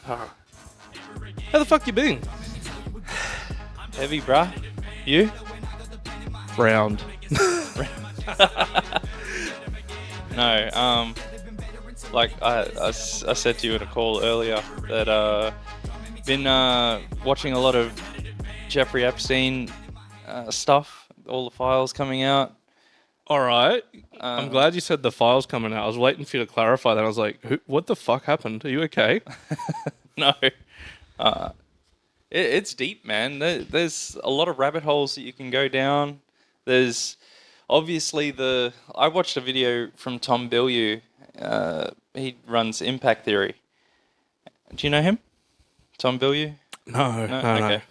How the fuck you been? Heavy, bruh. You? Round. No, like I said to you in a call earlier that been watching a lot of Jeffrey Epstein stuff, all the files coming out. All right. I'm glad you said the file's coming out. I was waiting for you to clarify that. I was like, what the fuck happened? Are you okay? No. It's deep, man. There's a lot of rabbit holes that you can go down. There's obviously I watched a video from Tom Bilyeu. He runs Impact Theory. Do you know him? Tom Bilyeu? No. Okay.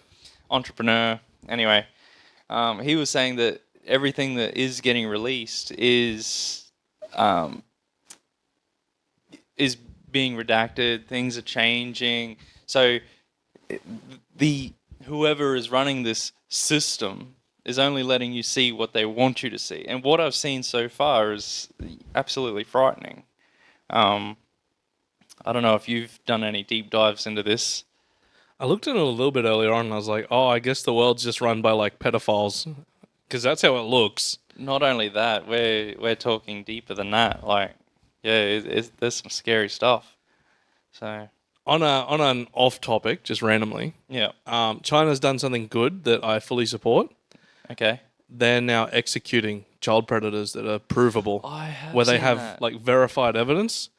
Entrepreneur. Anyway, he was saying that everything that is getting released is being redacted. Things are changing. So whoever is running this system is only letting you see what they want you to see. And what I've seen so far is absolutely frightening. I don't know if you've done any deep dives into this. I looked at it a little bit earlier on and I was like, oh, I guess the world's just run by like pedophiles. Because that's how it looks. Not only that, we're talking deeper than that. Like, yeah, there's some scary stuff. So On an off topic, just randomly, yeah, China's done something good that I fully support. okay. They're now executing child predators that are provable. I have where they seen have that. like verified evidence.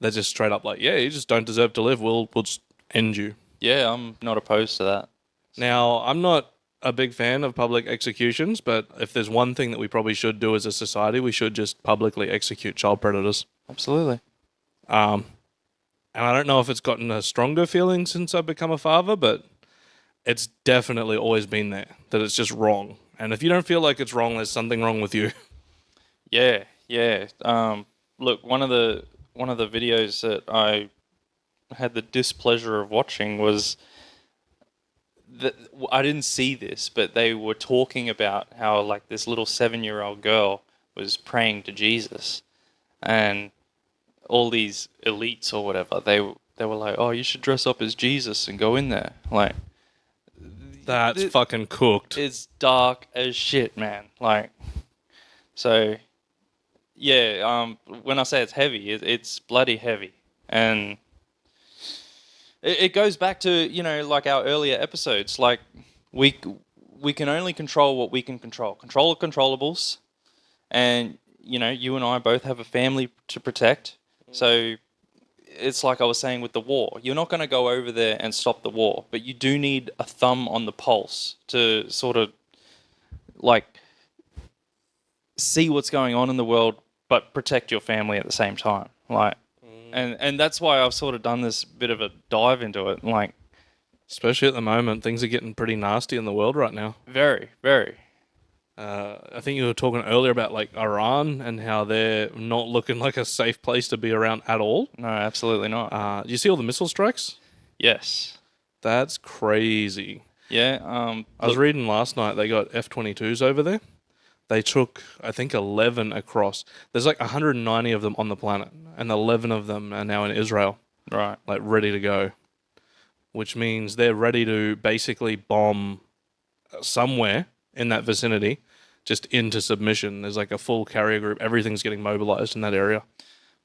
They're just straight up like, yeah, you just don't deserve to live. We'll just end you. Yeah, I'm not opposed to that. Now, I'm not a big fan of public executions, but if there's one thing that we probably should do as a society, we should just publicly execute child predators. Absolutely. And I don't know if it's gotten a stronger feeling since I've become a father, but it's definitely always been there, that it's just wrong. And if you don't feel like it's wrong, there's something wrong with you. Yeah. Look, one of the videos that I had the displeasure of watching was that I didn't see this, but they were talking about how like this little 7-year-old girl was praying to Jesus, and all these elites or whatever, they were like, oh, you should dress up as Jesus and go in there. Like, That's fucking cooked. it's dark as shit, man. Like, so yeah, when I say it's heavy, it's bloody heavy. And it goes back to, like our earlier episodes. Like, we can only control what we can control. Control the controllables. And, you and I both have a family to protect. So it's like I was saying with the war. You're not going to go over there and stop the war. But you do need a thumb on the pulse to sort of, like, see what's going on in the world, but protect your family at the same time. Like, and that's why I've sort of done this bit of a dive into it. Like, Especially at the moment, things are getting pretty nasty in the world right now. very, very. I think you were talking earlier about like Iran and how they're not looking like a safe place to be around at all. No, absolutely not. Do you see all the missile strikes? Yes. That's crazy. Yeah. I was reading last night they got F-22s over there. They took, I think, 11 across. There's like 190 of them on the planet, and 11 of them are now in Israel. Right. Like ready to go. Which means they're ready to basically bomb somewhere in that vicinity, just into submission. There's like a full carrier group. Everything's getting mobilized in that area.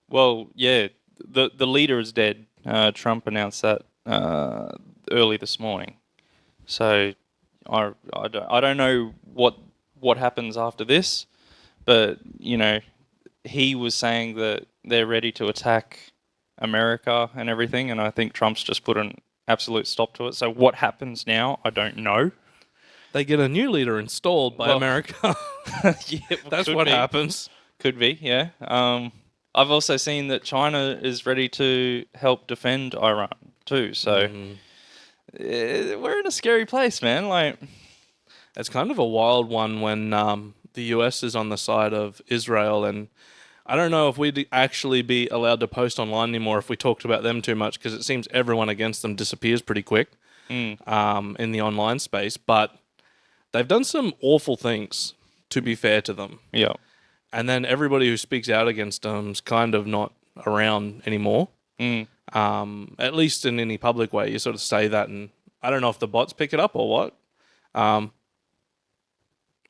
Well, yeah. The leader is dead. Trump announced that early this morning. So I don't know what happens after this, but he was saying that they're ready to attack America and everything, and I think Trump's just put an absolute stop to it. So what happens now, I don't know. They get a new leader installed by America. Yeah, That's what happens. Could be, yeah. I've also seen that China is ready to help defend Iran too. So we're in a scary place, man. Like, it's kind of a wild one when the US is on the side of Israel, and I don't know if we'd actually be allowed to post online anymore if we talked about them too much, because it seems everyone against them disappears pretty quick in the online space. But they've done some awful things, to be fair to them. yeah. And then everybody who speaks out against them's kind of not around anymore. At least in any public way, you sort of say that, and I don't know if the bots pick it up or what.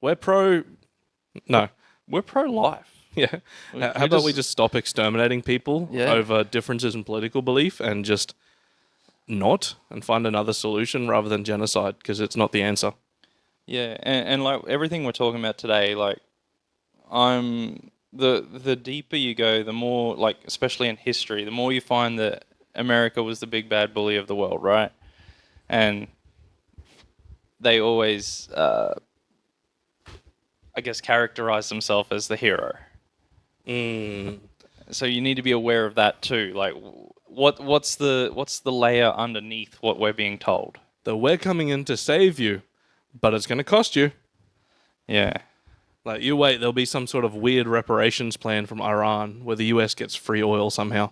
We're pro. No. We're pro-life. Yeah. How about we just stop exterminating people over differences in political belief and just not and find another solution rather than genocide, because it's not the answer. Yeah, and like everything we're talking about today, like the deeper you go, the more, like, especially in history, the more you find that America was the big bad bully of the world, right? And they always, I guess, characterize themselves as the hero. So you need to be aware of that too. Like, what's the layer underneath what we're being told? That we're coming in to save you, but it's going to cost you. Yeah. Like, you wait, there'll be some sort of weird reparations plan from Iran where the US gets free oil somehow.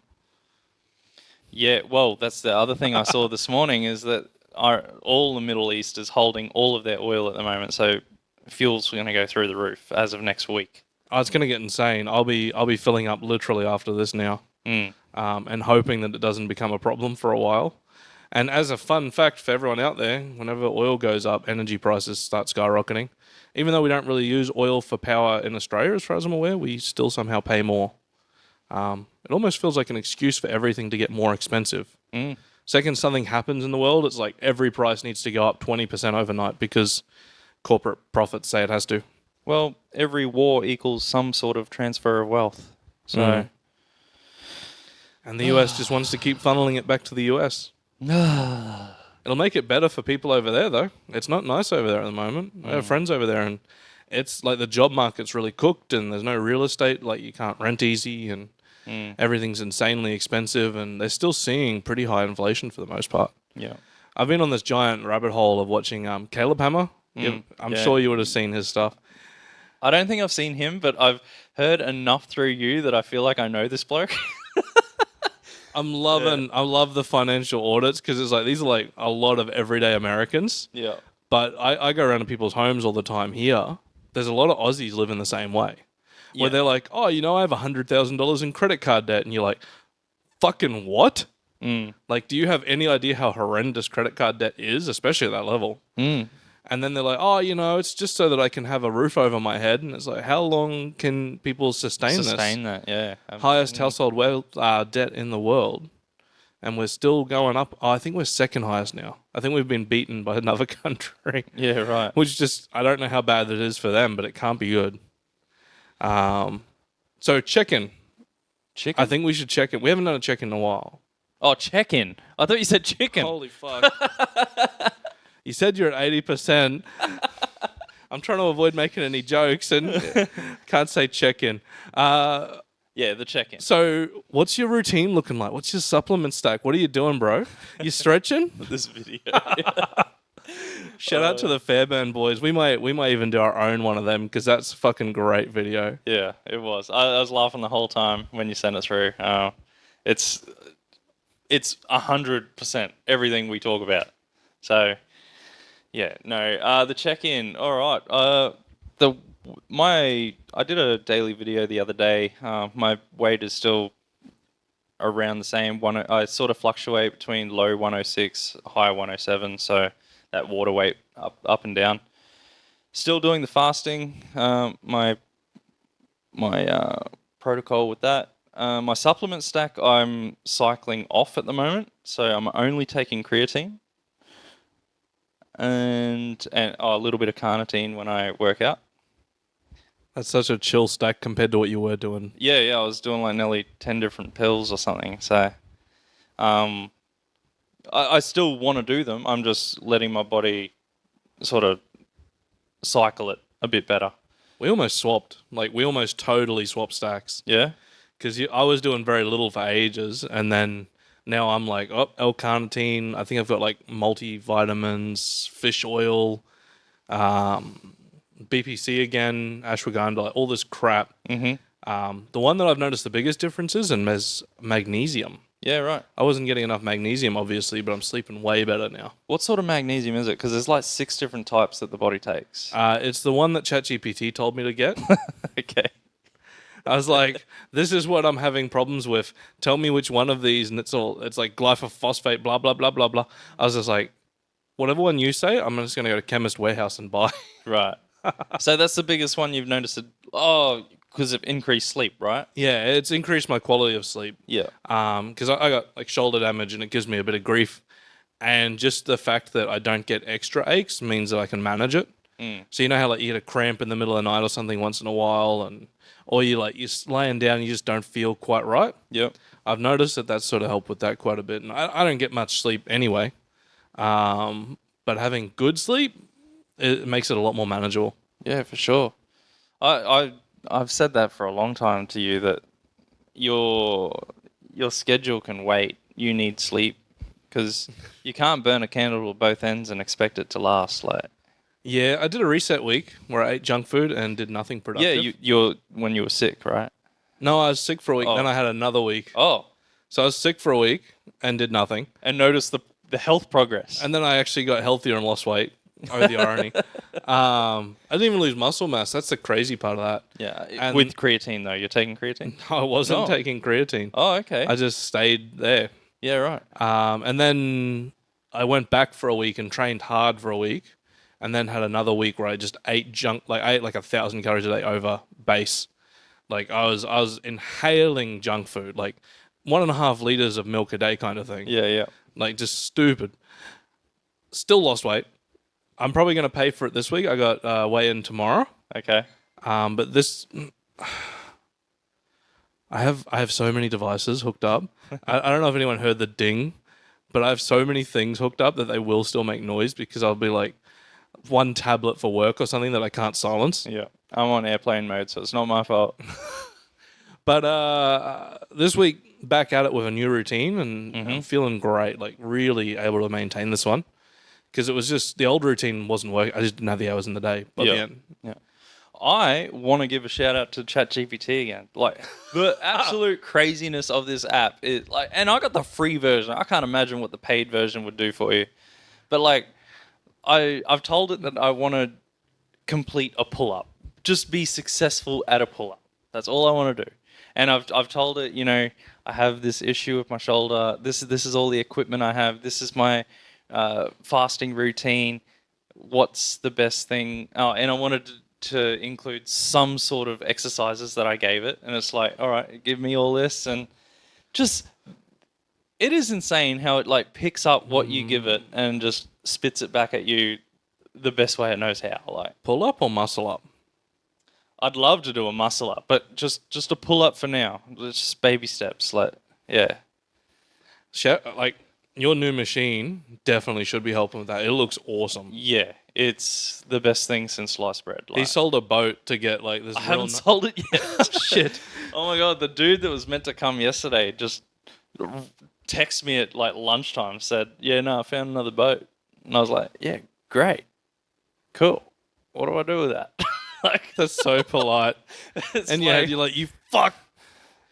Yeah, well, that's the other thing I saw this morning, is that all the Middle East is holding all of their oil at the moment, so fuel's going to go through the roof as of next week. Oh, it's going to get insane. I'll be filling up literally after this now, and hoping that it doesn't become a problem for a while. And as a fun fact for everyone out there, whenever oil goes up, energy prices start skyrocketing. Even though we don't really use oil for power in Australia, as far as I'm aware, we still somehow pay more. It almost feels like an excuse for everything to get more expensive. Second something happens in the world, it's like every price needs to go up 20% overnight because corporate profits say it has to. Well, every war equals some sort of transfer of wealth. So, and the US just wants to keep funneling it back to the US. It'll make it better for people over there, though. It's not nice over there at the moment. I have friends over there, and it's like the job market's really cooked, and there's no real estate. Like, you can't rent easy, and everything's insanely expensive, and they're still seeing pretty high inflation for the most part. Yeah. I've been on this giant rabbit hole of watching Caleb Hammer. I'm sure you would have seen his stuff. I don't think I've seen him, but I've heard enough through you that I feel like I know this bloke. I love the financial audits, because it's like, these are like a lot of everyday Americans. Yeah. But I go around to people's homes all the time here. There's a lot of Aussies living the same way. Where they're like, oh, I have $100,000 in credit card debt. And you're like, fucking what? Like, do you have any idea how horrendous credit card debt is, especially at that level? And then they're like, oh, it's just so that I can have a roof over my head. And it's like, how long can people sustain this? Sustain that, yeah. Highest household debt in the world. And we're still going up. Oh, I think we're second highest now. I think we've been beaten by another country. Yeah, right. Which just, I don't know how bad it is for them, but it can't be good. So check-in. Chicken? I think we should check in. We haven't done a check-in in a while. Oh, check-in. I thought you said chicken. Holy fuck. You said you're at 80%. I'm trying to avoid making any jokes and can't say check-in. Yeah, the check-in. So what's your routine looking like? What's your supplement stack? What are you doing, bro? You stretching? This video. Shout out to the Fairbairn boys. We might even do our own one of them, because that's a fucking great video. Yeah, it was. I was laughing the whole time when you sent it through. It's 100% everything we talk about. So, yeah, no. The check-in. All right. I did a daily video the other day. My weight is still around the same. I sort of fluctuate between low 106, high 107. So that water weight up and down. Still doing the fasting. My protocol with that. My supplement stack, I'm cycling off at the moment. So I'm only taking creatine and a little bit of carnitine when I work out. That's such a chill stack compared to what you were doing. Yeah, I was doing like nearly 10 different pills or something. So, I still want to do them. I'm just letting my body sort of cycle it a bit better. We almost swapped. Like, we almost totally swapped stacks. Yeah? Because I was doing very little for ages, and then now I'm like, L-carnitine. I think I've got like multivitamins, fish oil, BPC again, ashwagandha, like all this crap. The one that I've noticed the biggest difference is in magnesium. Yeah, right. I wasn't getting enough magnesium, obviously, but I'm sleeping way better now. What sort of magnesium is it? Because there's like 6 different types that the body takes. It's the one that ChatGPT told me to get. Okay. I was like, this is what I'm having problems with. Tell me which one of these, and it's like glyphosate, blah, blah, blah, blah, blah. I was just like, whatever one you say, I'm just going to go to Chemist Warehouse and buy. Right. So that's the biggest one you've noticed. Because of increased sleep, right? Yeah, it's increased my quality of sleep. Yeah. Because I got like shoulder damage and it gives me a bit of grief. And just the fact that I don't get extra aches means that I can manage it. So you know how like you get a cramp in the middle of the night or something once in a while, or you're laying down and you just don't feel quite right. Yep. I've noticed that that's sort of helped with that quite a bit. And I don't get much sleep anyway. But having good sleep, it makes it a lot more manageable. Yeah, for sure. I've said that for a long time to you that your schedule can wait. You need sleep because you can't burn a candle at both ends and expect it to last. Like, Yeah, I did a reset week where I ate junk food and did nothing productive. yeah, you're when you were sick, right? No, I was sick for a week. Oh. Then I had another week. Oh, So I was sick for a week and did nothing. and notice the health progress. And then I actually got healthier and lost weight. Oh, the irony. I didn't even lose muscle mass. That's the crazy part of that. Yeah, And- with creatine though, you're taking creatine. I wasn't No. taking creatine. Oh, okay. I just stayed there. Yeah, right. And then I went back for a week and trained hard for a week. And then had another week where I just ate junk. Like I ate like 1,000 calories a day over base. Like I was inhaling junk food, like 1.5 liters of milk a day kind of thing. Yeah, yeah. Like just stupid. Still lost weight. I'm probably going to pay for it this week. I got weigh-in tomorrow. Okay. But this, I have so many devices hooked up. I don't know if anyone heard the ding, but I have so many things hooked up that they will still make noise because I'll be like one tablet for work or something that I can't silence. Yeah. I'm on airplane mode, so it's not my fault. But this week, back at it with a new routine, and I'm feeling great. Like really able to maintain this one because it was just the old routine wasn't working. I just didn't have the hours in the day. By the end. Yeah. I want to give a shout out to ChatGPT again. Like the absolute craziness of this app is like, and I got the free version. I can't imagine what the paid version would do for you. But like, I've told it that I want to complete a pull-up. Just be successful at a pull-up. That's all I want to do. And I've told it, you know, I have this issue with my shoulder. This is all the equipment I have. This is my fasting routine. What's the best thing? Oh, and I wanted to include some sort of exercises that I gave it. And it's like, all right, give me all this. And just, it is insane how it like picks up what you give it and just spits it back at you the best way it knows how. Like Pull up or muscle up? I'd love to do a muscle up, but just a pull up for now. It's just baby steps. Like, yeah. Like your new machine definitely should be helping with that. It looks awesome. Yeah, it's the best thing since sliced bread. Like, He sold a boat to get like this. I haven't sold it yet. Shit. Oh my God, the dude that was meant to come yesterday just texted me at like lunchtime, said, yeah, no, I found another boat. And I was like, yeah, great. Cool. What do I do with that? Like that's so polite. And like, you're like, you fuck,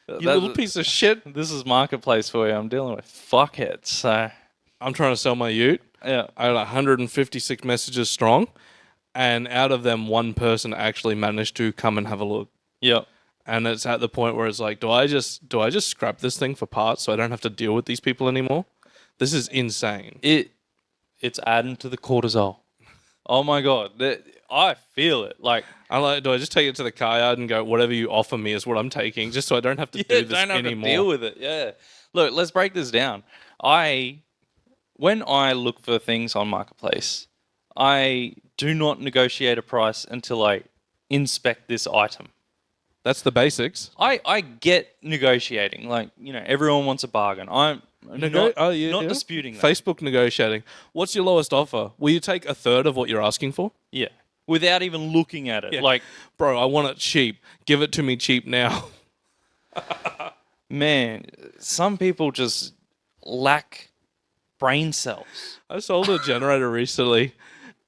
you little piece of shit. This is marketplace for you. I'm dealing with fuckheads. So I'm trying to sell my ute. yeah. I had 156 messages strong, and out of them, one person actually managed to come and have a look. Yeah. And it's at the point where it's like, do I just scrap this thing for parts so I don't have to deal with these people anymore? This is insane. It's adding to the cortisol. Oh my God. I feel it. Like, Do I just take it to the car yard and go, whatever you offer me is what I'm taking, just so I don't have to do this don't have anymore? to deal with it. Yeah. Look, let's break this down. When I look for things on Marketplace, I do not negotiate a price until I inspect this item. That's the basics. I get negotiating. Like, you know, everyone wants a bargain. I'm not disputing that. Facebook negotiating. What's your lowest offer? Will you take a third of what you're asking for? Yeah. Without even looking at it. Yeah. Like, Bro, I want it cheap. Give it to me cheap now. man, some people just lack brain cells. I sold a generator recently,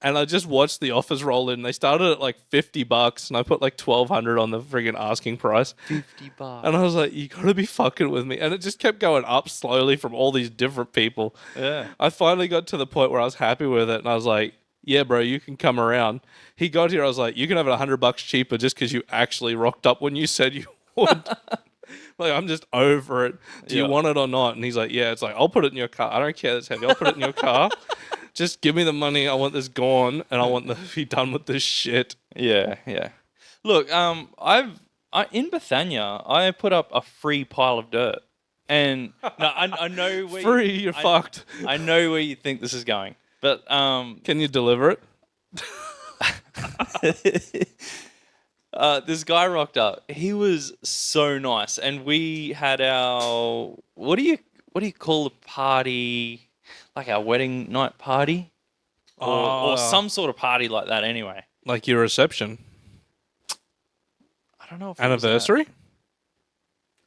and I just watched the offers roll in. They started at like $50, and I put like $1,200 on the friggin' asking price. $50. And I was like, you gotta be fucking with me. And it just kept going up slowly from all these different people. Yeah. I finally got to the point where I was happy with it, and I was like, yeah, bro, you can come around. He got here, I was like, you can have it $100 cheaper just because you actually rocked up when you said you forward. Like, I'm just over it. Do you Yeah. want it or not? And he's like, yeah. It's like, I'll put it in your car. I don't care that's heavy. I'll put it in your car. Just give me the money. I want this gone, and I want to be done with this shit. Yeah, yeah. Look, in Bethania, I put up a free pile of dirt, and no, I know where Free, you're fucked. I know where you think this is going, but Can you deliver it? this guy rocked up. He was so nice, and we had our what do you call the party? Like our wedding night party, or some sort of party like that. Anyway, Like your reception. I don't know if it was Anniversary?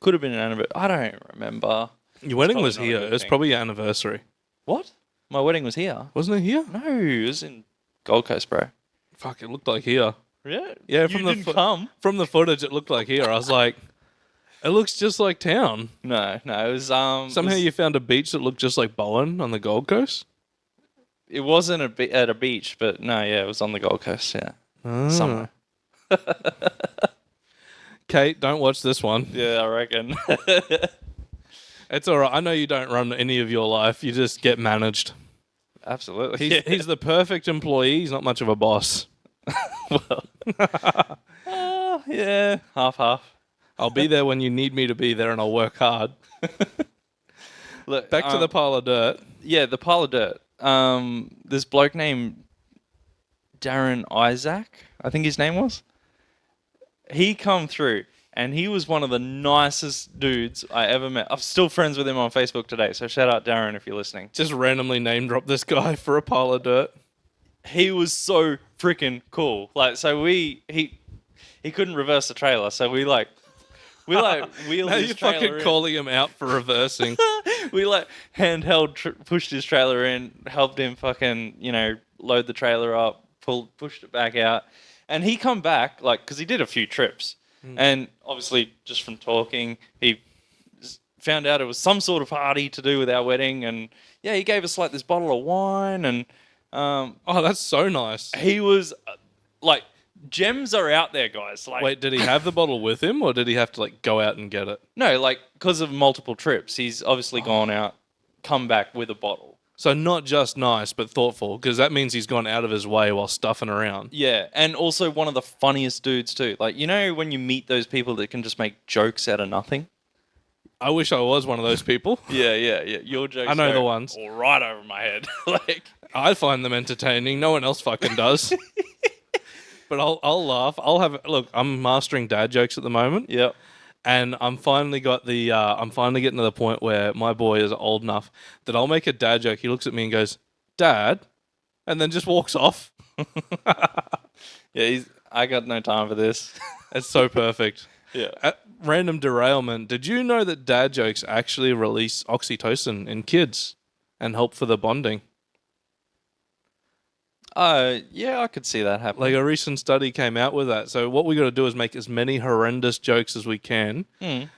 could have been an anniversary. I don't remember. Your wedding was probably not a here. good It's thing. probably your anniversary. What? My wedding was here. Wasn't it here? No, it was in Gold Coast, bro. Fuck, it looked like here. Yeah, Yeah, you from the didn't come. From the footage, it looked like here. I was like, it looks just like town. No, it was Somehow you found a beach that looked just like Bowen on the Gold Coast? It wasn't at a beach, but no, yeah, it was on the Gold Coast. Yeah, Ah. somewhere. Kate, don't watch this one. Yeah, I reckon. It's all right. I know you don't run any of your life. You just get managed. Absolutely. He's the perfect employee. He's not much of a boss. Well, yeah, half. I'll be there when you need me to be there, and I'll work hard. Look, Back to the pile of dirt. yeah, the pile of dirt. This bloke named Darren Isaac, I think his name was. He come through, and he was one of the nicest dudes I ever met. I'm still friends with him on Facebook today, so shout out Darren if you're listening. Just randomly name drop this guy for a pile of dirt. He was so freaking cool. Like, so he couldn't reverse the trailer, so we wheeled Now his you're trailer fucking in. calling him out for reversing. We handheld pushed his trailer in, helped him fucking load the trailer up, pushed it back out, and he come back because he did a few trips, and obviously just from talking he found out it was some sort of party to do with our wedding, and yeah, he gave us this bottle of wine, and Oh, that's so nice. he was gems are out there, guys. Wait, did he have the bottle with him, or did he have to go out and get it? No, because of multiple trips, he's obviously gone out, come back with a bottle. So not just nice, but thoughtful, because that means he's gone out of his way while stuffing around. Yeah, and also one of the funniest dudes too. When you meet those people that can just make jokes out of nothing? I wish I was one of those people. Yeah. Your jokes I know go the ones. all right over my head. I find them entertaining. No one else fucking does. But I'll laugh. Look, I'm mastering dad jokes at the moment. Yep. And I'm finally getting to the point where my boy is old enough that I'll make a dad joke. He looks at me and goes, "Dad," and then just walks off. Yeah, I got no time for this. It's so perfect. Yeah. Random derailment. Did you know that dad jokes actually release oxytocin in kids and help for the bonding? Yeah, I could see that happening. A recent study came out with that. So what we got to do is make as many horrendous jokes as we can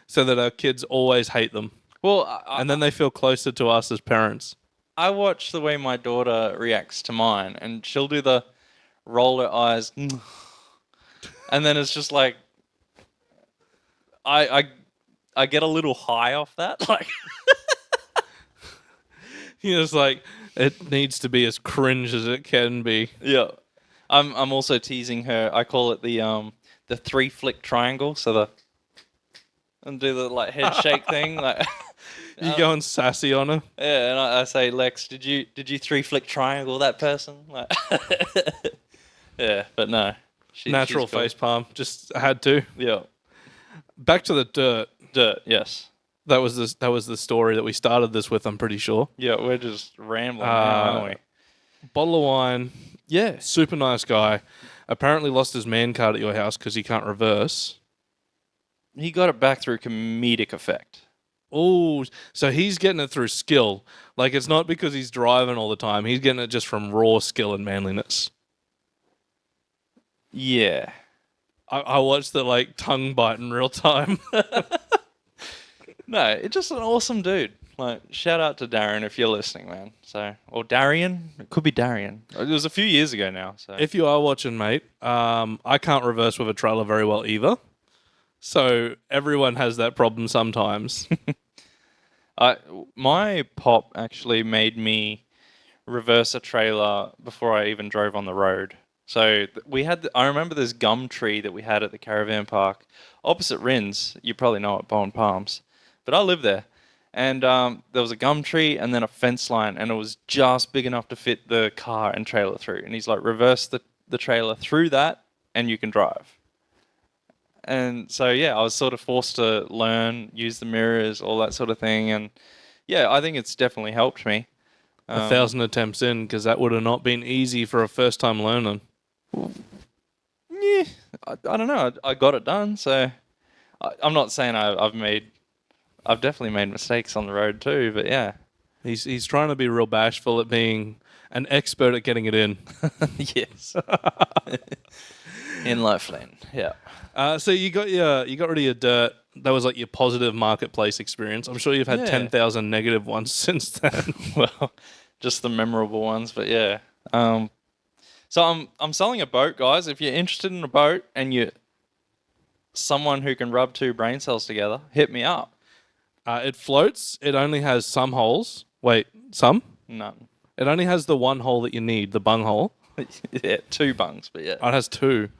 so that our kids always hate them. Well, And then they feel closer to us as parents. I watch the way my daughter reacts to mine, and she'll do the roll her eyes, and then it's just I get a little high off that. You're just it needs to be as cringe as it can be. Yeah. I'm also teasing her. I call it the 3-flick triangle. So and do the head shake thing. You going sassy on her? Yeah, and I say, Lex, did you 3-flick triangle that person? Yeah, but no. Natural she's cool. face palm. Just had to. Yeah. Back to the dirt. Dirt, yes. That was the story that we started this with, I'm pretty sure. Yeah, we're just rambling now, aren't we? Bottle of wine. Yeah. Super nice guy. Apparently lost his man card at your house because he can't reverse. He got it back through comedic effect. Oh, so he's getting it through skill. It's not because he's driving all the time. He's getting it just from raw skill and manliness. Yeah. I watched the tongue bite in real time. No, it's just an awesome dude. Shout out to Darren if you're listening, man. Or Darian. It could be Darian. It was a few years ago now. So If you are watching, mate, I can't reverse with a trailer very well either. So everyone has that problem sometimes. My pop actually made me reverse a trailer before I even drove on the road. So I remember this gum tree that we had at the caravan park opposite Rins. You probably know it, Bowen Palms. But I live there. And there was a gum tree and then a fence line, and it was just big enough to fit the car and trailer through. And he's like, reverse the trailer through that and you can drive. And so, yeah, I was sort of forced to learn, use the mirrors, all that sort of thing. And yeah, I think it's definitely helped me. 1,000 attempts in, because that would have not been easy for a first-time learner. Yeah, I don't know. I got it done, so I'm not saying I've definitely made mistakes on the road too, but yeah. He's trying to be real bashful at being an expert at getting it in. Yes. In life lane, yeah. So you got rid of your dirt. That was like your positive marketplace experience. I'm sure you've had 10,000 negative ones since then. Well, just the memorable ones, but yeah. So I'm selling a boat, guys. If you're interested in a boat and you're someone who can rub two brain cells together, hit me up. It floats. It only has some holes. Wait, some? None. It only has the one hole that you need, the bung hole. Yeah, 2 bungs, but yeah. Oh, it has 2.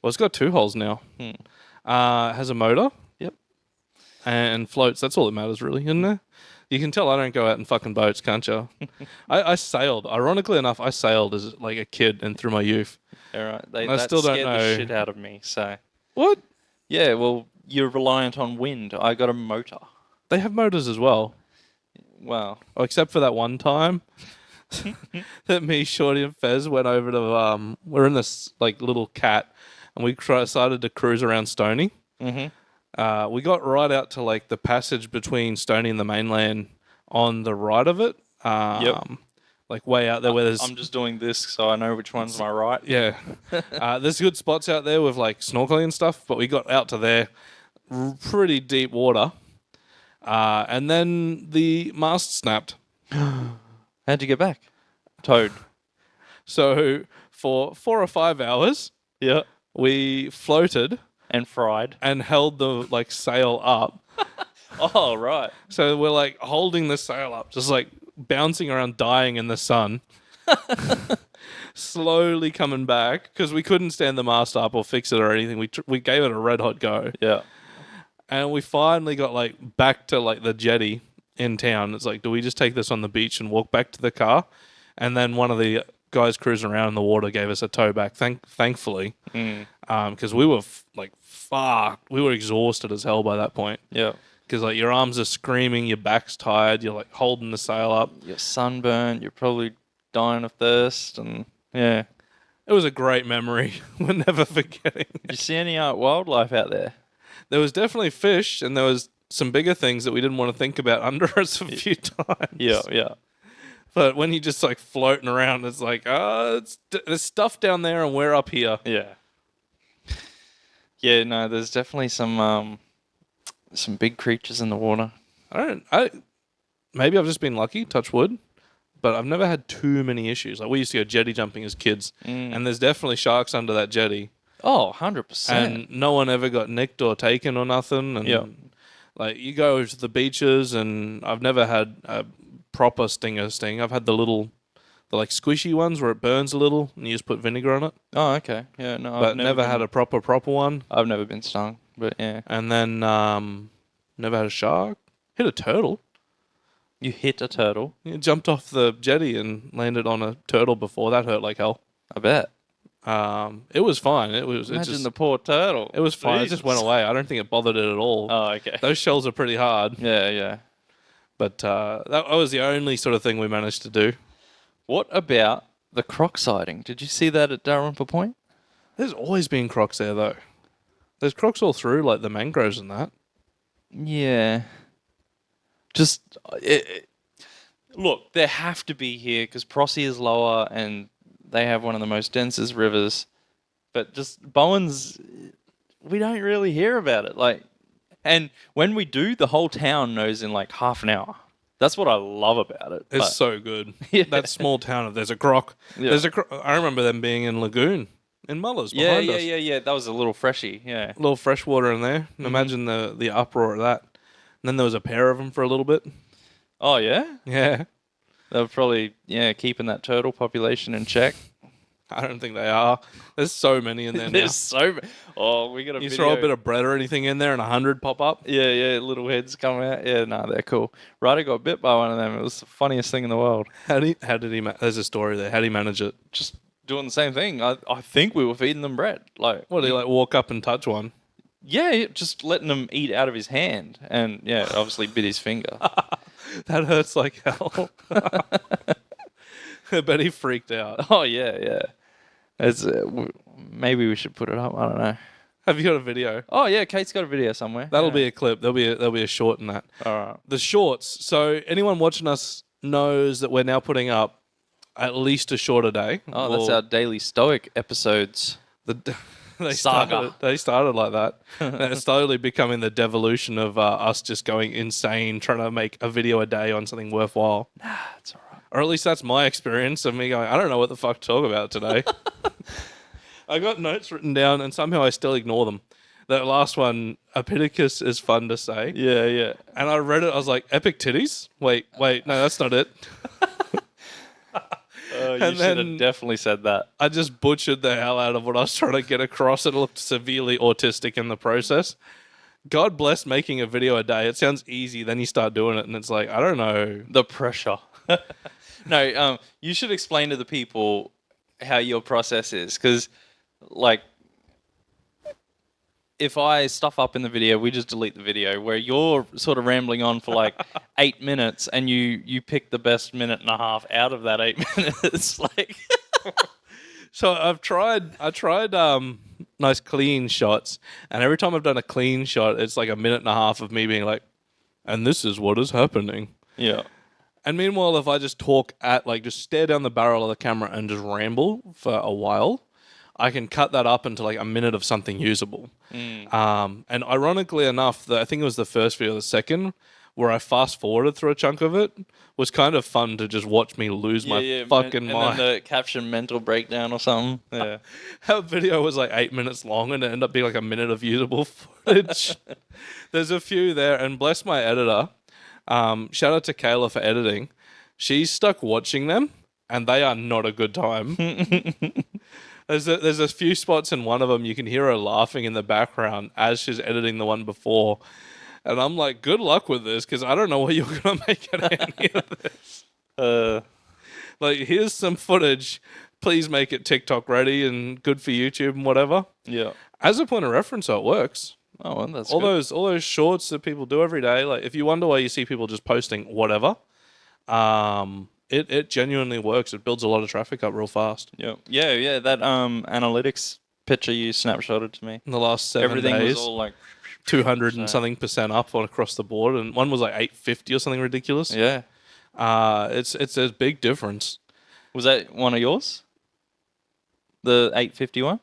Well, it's got 2 holes now. It has a motor. Yep. And floats. That's all that matters, really, isn't it? You can tell I don't go out in fucking boats, can't you? I sailed. Ironically enough, I sailed as like a kid and through my youth. All right. I still don't know. The shit out of me. So What? yeah, well, you're reliant on wind. I got a motor. They have motors as well. Well, Except for that one time that me, Shorty, and Fez went over to we're in this like little cat, and we decided to cruise around Stony. mm-hmm. We got right out to like the passage between Stony and the mainland on the right of it. Yep. Like way out there where there's. I'm just doing this so I know which one's my right. Yeah. There's good spots out there with like snorkeling and stuff, but we got out to there, pretty deep water. And then the mast snapped. How'd you get back? Towed. So for 4 or 5 hours, Yeah. we floated And fried. and held the like sail up. Oh, right. So we're like holding the sail up, just like bouncing around, dying in the sun. Slowly coming back because we couldn't stand the mast up or fix it or anything. We gave it a red hot go. Yeah. And we finally got like back to like the jetty in town. It's like, do we just take this on the beach and walk back to the car? And then one of the guys cruising around in the water gave us a tow back. Thankfully, because we were like fucked. We were exhausted as hell by that point. Yeah. Because like your arms are screaming, your back's tired, you're like holding the sail up. You're sunburned. You're probably dying of thirst, and yeah. It was a great memory. We're never forgetting. Did you see any wildlife out there? There was definitely fish, and there was some bigger things that we didn't want to think about under us a few times. Yeah, yeah. But when you just like floating around, it's like, there's stuff down there, and we're up here. Yeah. Yeah, no, there's definitely some big creatures in the water. Maybe I've just been lucky, touch wood, but I've never had too many issues. Like we used to go jetty jumping as kids, and there's definitely sharks under that jetty. Oh, 100%. And no one ever got nicked or taken or nothing. And like you go to the beaches, and I've never had a proper stinger sting. I've had the like squishy ones where it burns a little, and you just put vinegar on it. Oh, okay. Yeah, no, But never had a proper one. I've never been stung, but yeah. And then never had a shark. Hit a turtle. You hit a turtle? You jumped off the jetty and landed on a turtle before. That hurt like hell. I bet. It was fine. Imagine the poor turtle. It was fine. Jesus. It just went away. I don't think it bothered it at all. Oh, okay. Those shells are pretty hard. Yeah, yeah. But that was the only sort of thing we managed to do. What about the croc sighting? Did you see that at Dalrymple Point? There's always been crocs there, though. There's crocs all through, like the mangroves and that. Yeah. Just, look, there have to be here because Prossie is lower and they have one of the most densest rivers. But just Bowen's, we don't really hear about it. Like, and when we do, the whole town knows in like half an hour. That's what I love about it. It's so good. Yeah. That small town, there's a croc. Yeah. I remember them being in Lagoon. in Mullers Yeah, behind us. yeah. That was a little freshy. Yeah. A little fresh water in there. And imagine the uproar of that. And then there was a pair of them for a little bit. Oh yeah. Yeah. They were probably keeping that turtle population in check. I don't think they are. There's so many in there now. There's so. Oh, we got a You video. throw a bit of bread or anything in there and 100 pop up. Yeah. Little heads come out. Yeah, no, they're cool. Ryder got bit by one of them. It was the funniest thing in the world. How did he? There's a story there. How did he manage it? Just doing the same thing. I think we were feeding them bread. Like, What did he walk up and touch one? yeah, just letting them eat out of his hand, and obviously bit his finger. That hurts like hell. I bet he freaked out. Oh yeah. It's maybe we should put it up. I don't know. Have you got a video? Oh yeah, Kate's got a video somewhere. That'll be a clip. There'll be a short in that. All right. The shorts. So anyone watching us knows that we're now putting up at least a short a day. Oh, that's our daily Stoic episodes. They Saga. started like that. And it's slowly becoming the devolution of us just going insane, trying to make a video a day on something worthwhile. Nah, it's all right. Or at least that's my experience of me going, I don't know what the fuck to talk about today. I got notes written down and somehow I still ignore them. That last one, Epictetus, is fun to say. Yeah. And I read it, I was like, epic titties? Wait, no, that's not it. You should have definitely said that. I just butchered the hell out of what I was trying to get across. It looked severely autistic in the process. God bless making a video a day. It sounds easy. Then you start doing it and it's like, I don't know. The pressure. No, you should explain to the people how your process is. Because, like, if I stuff up in the video, we just delete the video. Where you're sort of rambling on for like 8 minutes and you pick the best minute and a half out of that 8 minutes. Like, So I tried nice clean shots. And every time I've done a clean shot, it's like a minute and a half of me being like, and this is what is happening. yeah. And meanwhile, if I just talk just stare down the barrel of the camera and just ramble for a while, I can cut that up into like a minute of something usable. And ironically enough, I think it was the first video, the second, where I fast forwarded through a chunk of it, was kind of fun to just watch me lose my fucking mind. And then the caption mental breakdown or something. Yeah. That video was like 8 minutes long and it ended up being like a minute of usable footage. There's a few there, and bless my editor. Shout out to Kayla for editing. She's stuck watching them, and they are not a good time. There's a few spots in one of them you can hear her laughing in the background as she's editing the one before, and I'm like, good luck with this because I don't know what you're gonna make out of any of this. Like, here's some footage. Please make it TikTok ready and good for YouTube and whatever. Yeah. As a point of reference, so it works. Oh, well, that's all good. those shorts that people do every day. Like, if you wonder why you see people just posting whatever, it genuinely works. It builds a lot of traffic up real fast. Yeah. That analytics picture you snapshotted to me. In the last 7 Everything days, was all like 200 and something % up on across the board, and one was like 850 or something ridiculous. Yeah. It's a big difference. Was that one of yours? The 851?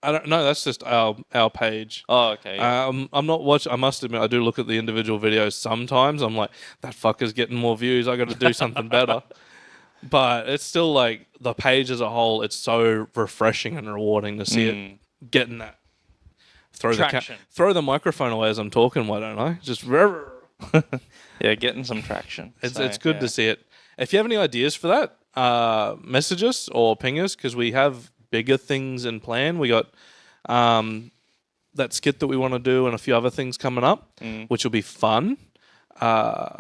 I don't know. That's just our page. Oh, okay. Yeah. I'm not watching. I must admit, I do look at the individual videos sometimes. I'm like, that fucker's getting more views. I got to do something better. But it's still like the page as a whole. It's so refreshing and rewarding to see it getting that. Throw the microphone away as I'm talking. Why don't I just? Yeah, getting some traction. It's good to see it. If you have any ideas for that, message us or ping us because we have bigger things in plan. We got that skit that we want to do and a few other things coming up, which will be fun.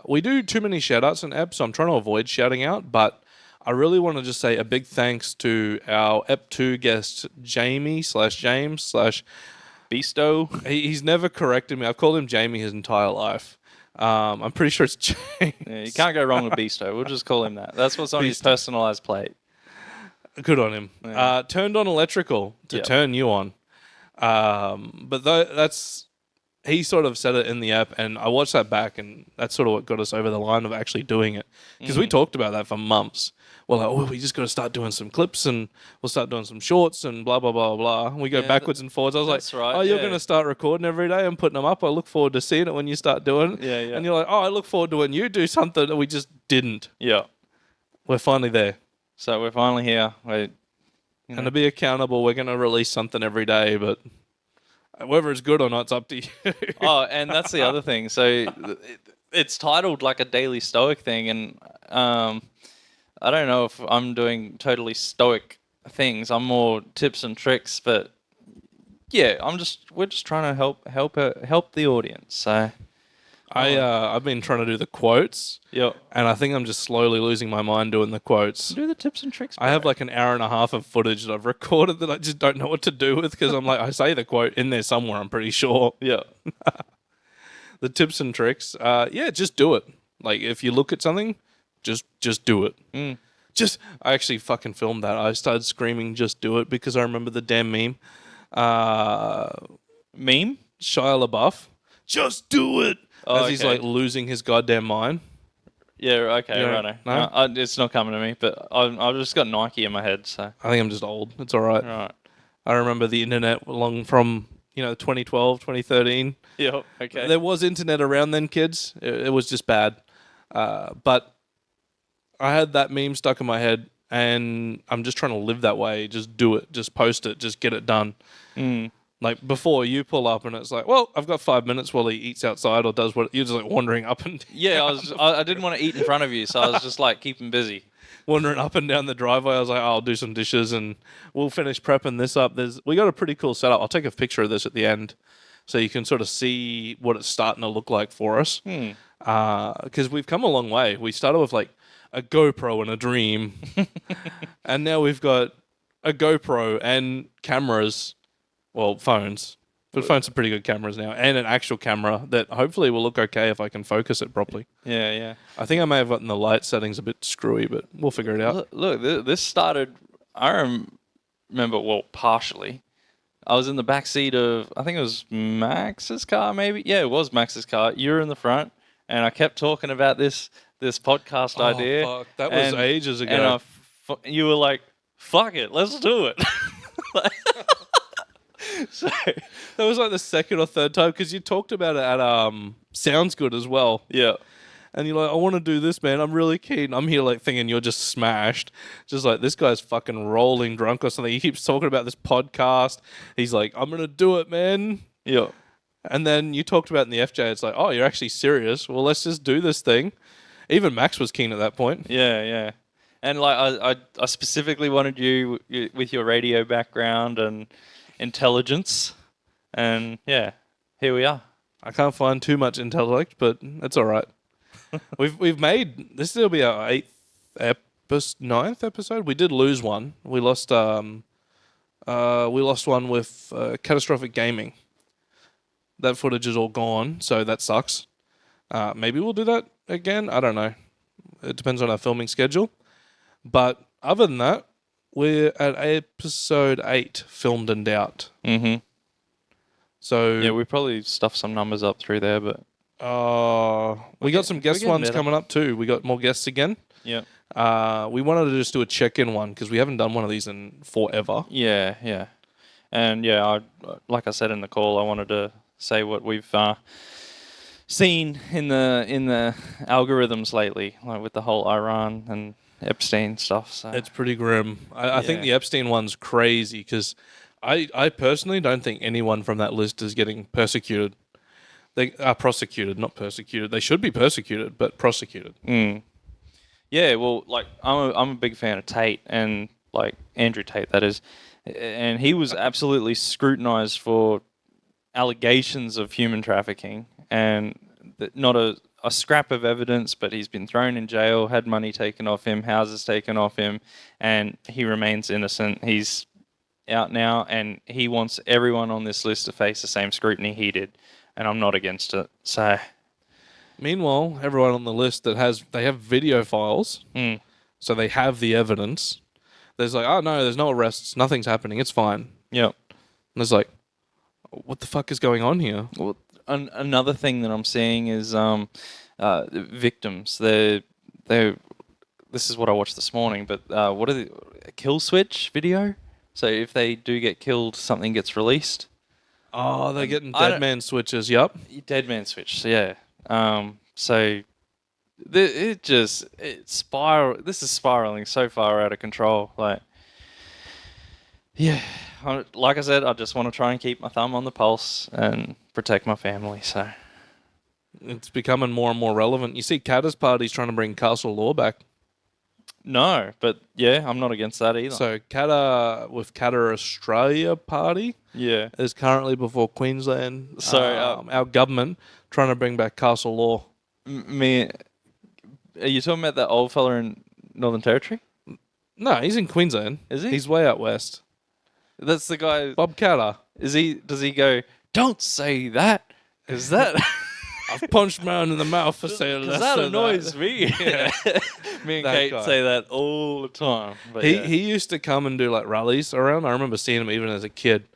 We do too many shout outs in Ep, so I'm trying to avoid shouting out, but I really want to just say a big thanks to our Ep 2 guest, Jamie/James/ Beasto. He's never corrected me. I've called him Jamie his entire life. I'm pretty sure it's James. Yeah, you can't go wrong with Beasto. We'll just call him that. That's what's on his personalized plate. Good on him. Yeah. Turned on electrical to turn you on. But he sort of said it in the app, and I watched that back, and that's sort of what got us over the line of actually doing it. Because we talked about that for months. We're like, we just got to start doing some clips, and we'll start doing some shorts, and blah, blah, blah, blah. And we go backwards and forwards. I was like, right, you're going to start recording every day and putting them up. I look forward to seeing it when you start doing it. Yeah. And you're like, I look forward to when you do something that we just didn't. Yeah. We're finally there. So we're finally here. We're And to be accountable, we're going to release something every day, but whether it's good or not, it's up to you. Oh, and that's the other thing. So it's titled like a daily stoic thing, and I don't know if I'm doing totally stoic things. I'm more tips and tricks, but yeah, we're just trying to help the audience. So I've been trying to do the quotes, yeah, and I think I'm just slowly losing my mind doing the quotes. do the tips and tricks. I have like an hour and a half of footage that I've recorded that I just don't know what to do with because I'm like, I say the quote in there somewhere, I'm pretty sure. Yeah. The tips and tricks, yeah, just do it. Like, if you look at something, just do it. I actually fucking filmed that. I started screaming, just do it, because I remember the damn meme. Meme? Shia LaBeouf, just do it, as he's okay. like losing his goddamn mind. Yeah, okay, You know, righto. no? It's not coming to me, but I've just got Nike in my head, so. I think I'm just old. It's all right. Right. I remember the internet along from, 2012, 2013. Yeah, okay. There was internet around then, kids. It was just bad. But I had that meme stuck in my head, and I'm just trying to live that way. Just do it. Just post it. Just get it done. Like, before, you pull up and it's like, well, I've got 5 minutes while he eats outside or does what... You're just like wandering up and down. Yeah, I didn't want to eat in front of you, so I was just like keeping busy. Wandering up and down the driveway. I was like, I'll do some dishes and we'll finish prepping this up. We got a pretty cool setup. I'll take a picture of this at the end so you can sort of see what it's starting to look like for us. Because we've come a long way. We started with like a GoPro and a dream. And now we've got a GoPro and cameras. Well, phones. But phones are pretty good cameras now. And an actual camera that hopefully will look okay if I can focus it properly. Yeah. I think I may have gotten the light settings a bit screwy, but we'll figure it out. Look, this started, I remember, well, partially. I was in the back seat of, I think it was Max's car, maybe? Yeah, it was Max's car. You were in the front, and I kept talking about this podcast idea. Fuck. That was ages ago. And you were like, fuck it, let's do it. So that was like the second or third time because you talked about it at Sounds Good as well. Yeah. And you're like, I want to do this, man. I'm really keen. I'm here like thinking you're just smashed. Just like, this guy's fucking rolling drunk or something. He keeps talking about this podcast. He's like, I'm going to do it, man. Yeah. And then you talked about in the FJ, it's like, oh, you're actually serious? Well, let's just do this thing. Even Max was keen at that point. Yeah. And like, I specifically wanted you with your radio background and intelligence, and yeah, here we are. I can't find too much intellect, but it's all right. We've made this. Will be our ninth episode. We did lose one. We lost one with catastrophic gaming. That footage is all gone, so that sucks. Maybe we'll do that again. I don't know. It depends on our filming schedule. But other than that, we're at episode 8, filmed and out. Mm-hmm. So yeah, we probably stuffed some numbers up through there, but we got some guest ones coming up too. We got more guests again. Yeah. We wanted to just do a check-in one because we haven't done one of these in forever. Yeah. And yeah, like I said in the call, I wanted to say what we've seen in the algorithms lately, like with the whole Iran and Epstein stuff. So it's pretty grim. I think the Epstein one's crazy because I personally don't think anyone from that list is getting persecuted. They are prosecuted, not persecuted. They should be persecuted, but prosecuted. Yeah, well, like I'm a big fan of Tate, and like Andrew Tate, that is, and he was absolutely scrutinized for allegations of human trafficking, and not a scrap of evidence, but he's been thrown in jail, had money taken off him, houses taken off him, and he remains innocent. He's out now, and he wants everyone on this list to face the same scrutiny he did, and I'm not against it. So, meanwhile, everyone on the list they have video files, so they have the evidence. There's like, oh no, there's no arrests, nothing's happening, it's fine. Yep. And there's like, what the fuck is going on here? Well, another thing that I'm seeing is victims. This is what I watched this morning, but what are the kill switch video? So if they do get killed, something gets released. Oh, they're getting dead man switches. Yup. Dead man switch. Yeah. So this is spiraling so far out of control. Like, Yeah, like I said, I just want to try and keep my thumb on the pulse and protect my family. So It's becoming more and more relevant. You see, Katter's party's trying to bring castle law back. no, but yeah, I'm not against that either. So Katter with Katter Australia Party yeah. is currently before Queensland. So Our government trying to bring back castle law. me, are you talking about that old fella in Northern Territory? No, he's in Queensland. Is he? He's way out west. That's the guy. Bob Katter. Is he? Does he go? Don't say that. Is that? I've punched man in the mouth for saying Because less that than annoys that. me. Yeah. Me and That Kate guy. say that all the time. But He used to come and do like rallies around. I remember seeing him even as a kid.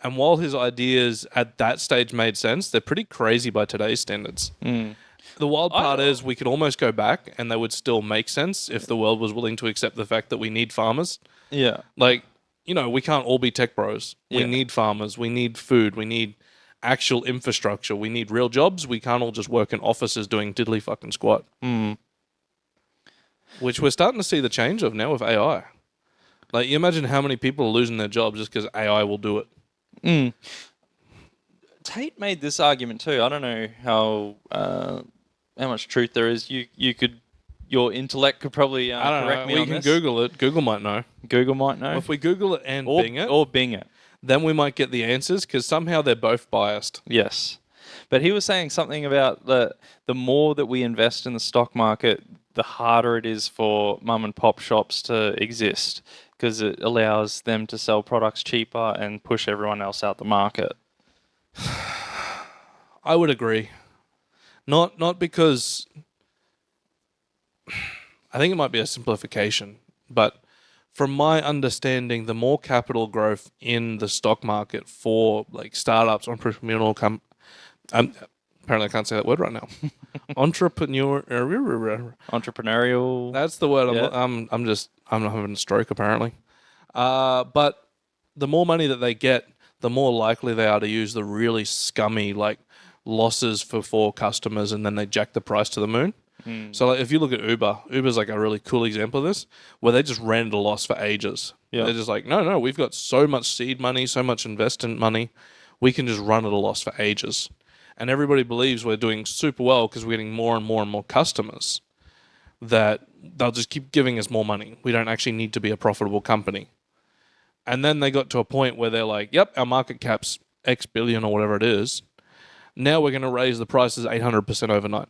And while his ideas at that stage made sense, they're pretty crazy by today's standards. The wild part is we could almost go back and they would still make sense if the world was willing to accept the fact that we need farmers. yeah. Like, we can't all be tech bros. We Yeah. need farmers. We need food. We need actual infrastructure. We need real jobs. We can't all just work in offices doing diddly fucking squat. Which we're starting to see the change of now with AI. Like, you imagine how many people are losing their jobs just because AI will do it. Tate made this argument too. I don't know how much truth there is. Your intellect could probably I don't correct know. me We on can this. Google it. Google might know. Google might know. If we Google it and or Bing it, Or Bing it. then we might get the answers because somehow they're both biased. Yes. But he was saying something about the more that we invest in the stock market, the harder it is for mum and pop shops to exist because it allows them to sell products cheaper and push everyone else out the market. I would agree. Not because I think it might be a simplification, but from my understanding, the more capital growth in the stock market for like startups, entrepreneurial apparently I can't say that word right now. Entrepreneurial. That's the word. Yeah. I'm not having a stroke apparently. But the more money that they get, the more likely they are to use the really scummy like losses for customers, and then they jack the price to the moon. So like, if you look at Uber's like a really cool example of this, where they just ran at a loss for ages. Yeah. They're just like, no, we've got so much seed money, so much investment money, we can just run at a loss for ages. And everybody believes we're doing super well because we're getting more and more and more customers, that they'll just keep giving us more money. We don't actually need to be a profitable company. And then they got to a point where they're like, yep, our market cap's X billion or whatever it is. Now we're going to raise the prices 800% overnight.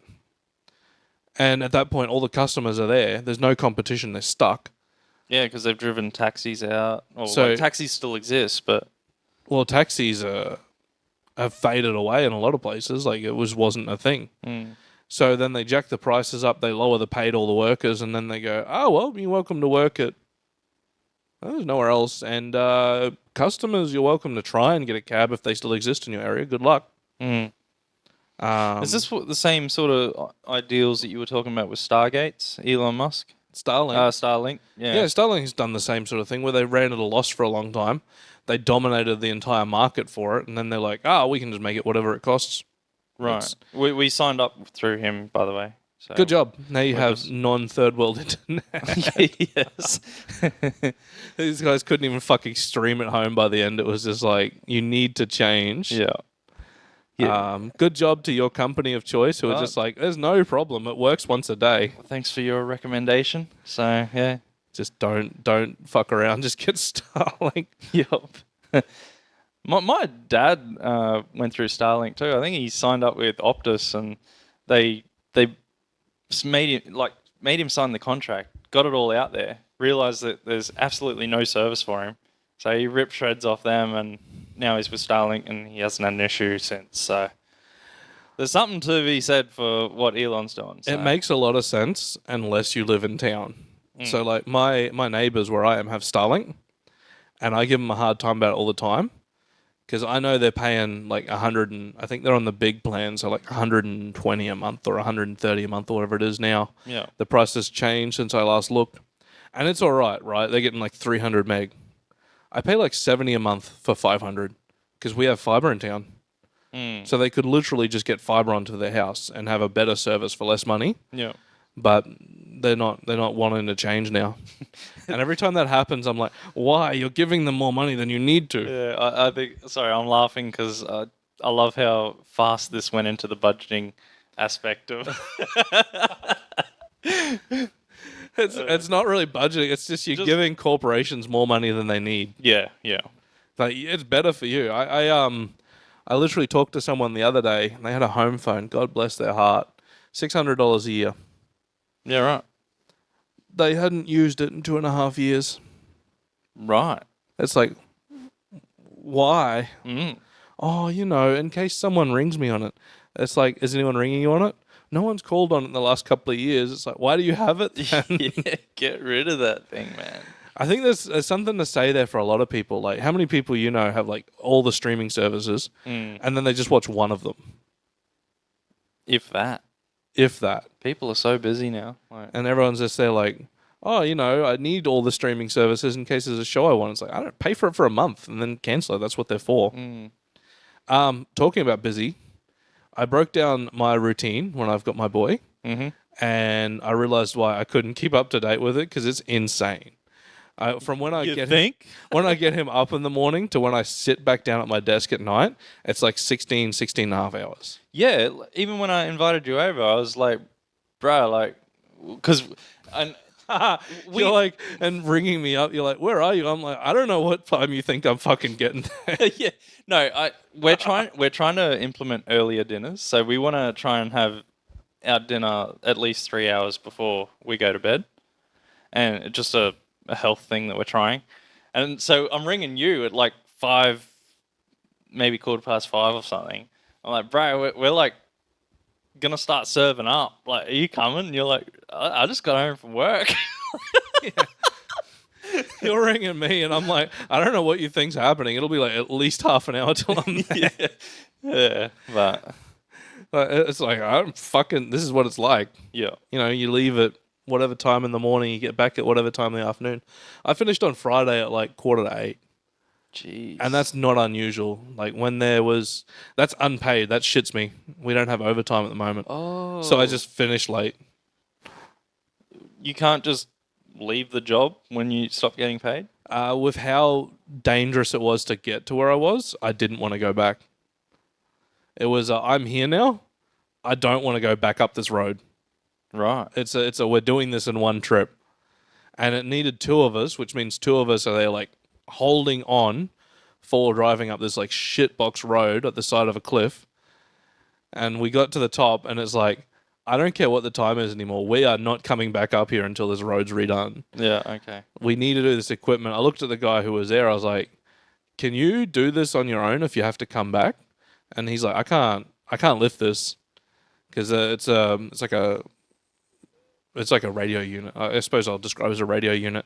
And at that point, all the customers are there. There's no competition. They're stuck. Yeah, because they've driven taxis out. Or So- like, taxis still exist, but Well, taxis have faded away in a lot of places. Like, it wasn't a thing. So then they jack the prices up. They lower the pay to all the workers. And then they go, oh, well, you're welcome to work at... there's nowhere else. And customers, you're welcome to try and get a cab if they still exist in your area. Good luck. is this the same sort of ideals that you were talking about with Stargates, Elon Musk? Starlink? Starlink. Yeah, Starlink's done the same sort of thing where they ran at a loss for a long time. They dominated the entire market for it, and then they're like, we can just make it whatever it costs. Right. We signed up through him, by the way. So. Good job. Now you We're have just- non-third world internet. yes. These guys couldn't even fucking stream at home by the end. It was just like, you need to change. Yeah. Good job to your company of choice who are just like, there's no problem. It works once a day. Thanks for your recommendation. So, yeah. Just don't fuck around. Just get Starlink. Yep. My dad went through Starlink too. I think he signed up with Optus, and they made him sign the contract. Got it all out there. Realized that there's absolutely no service for him, so he ripped shreds off them, and now he's with Starlink, and he hasn't had an issue since. So there's something to be said for what Elon's doing. So. It makes a lot of sense unless you live in town. So like my neighbors where I am have Starlink, and I give them a hard time about it all the time because I know they're paying like I think they're on the big plan, so like 120 a month or 130 a month or whatever it is now. Yeah. The price has changed since I last looked, and it's all right. They're getting like 300 meg. I pay like 70 a month for 500 because we have fiber in town. So they could literally just get fiber onto their house and have a better service for less money. Yeah. But they're not wanting to change now. And every time that happens, I'm like, why? You're giving them more money than you need to. Yeah, I think. Sorry, I'm laughing because I love how fast this went into the budgeting aspect of. It's not really budgeting. It's just you're giving corporations more money than they need. Yeah, yeah. Like, it's better for you. I literally talked to someone the other day, and they had a home phone. God bless their heart. $600 a year. Yeah, right. They hadn't used it in 2.5 years. Right. It's like, why? Mm. Oh, in case someone rings me on it. It's like, is anyone ringing you on it? No one's called on it in the last couple of years. It's like, why do you have it then? Yeah, get rid of that thing, man. I think there's something to say there for a lot of people. Like, how many people have like all the streaming services, and then they just watch one of them? If that. People are so busy now. Like, And everyone's just there like, oh, I need all the streaming services in case there's a show I want. It's like, I don't pay for it for a month and then cancel it. That's what they're for. Talking about busy, I broke down my routine when I've got my boy, and I realized why I couldn't keep up to date with it, because it's insane. From when I when I get him up in the morning to when I sit back down at my desk at night, it's like 16 and a half hours. yeah, even when I invited you over, I was like, bro, like, because You're like, and ringing me up, you're like, where are you? I'm like, I don't know what time you think I'm fucking getting there. yeah, no, we're trying to implement earlier dinners, so we want to try and have our dinner at least 3 hours before we go to bed, and it's just a health thing that we're trying. And so I'm ringing you at like 5, maybe 5:15 or something. I'm like, bro, we're like gonna start serving up. Like, are you coming? And you're like, I just got home from work. You're ringing me, and I'm like, I don't know what you think's happening. It'll be like at least half an hour till I'm there. Yeah, but It's like, this is what it's like. yeah. You leave at whatever time in the morning, you get back at whatever time in the afternoon. I finished on Friday at like 7:45. Jeez. And that's not unusual. Like, that's unpaid. That shits me. We don't have overtime at the moment. Oh. So I just finished late. You can't just leave the job when you stop getting paid? With how dangerous it was to get to where I was, I didn't want to go back. It was, I'm here now. I don't want to go back up this road. Right. It's a we're doing this in one trip. And it needed 2 of us, which means 2 of us are there like holding on for driving up this like shitbox road at the side of a cliff. And we got to the top, and it's like, I don't care what the time is anymore. We are not coming back up here until this road's redone. Yeah, okay. We need to do this equipment. I looked at the guy who was there. I was like, can you do this on your own if you have to come back? And he's like, I can't lift this, because it's like a radio unit. I suppose I'll describe it as a radio unit.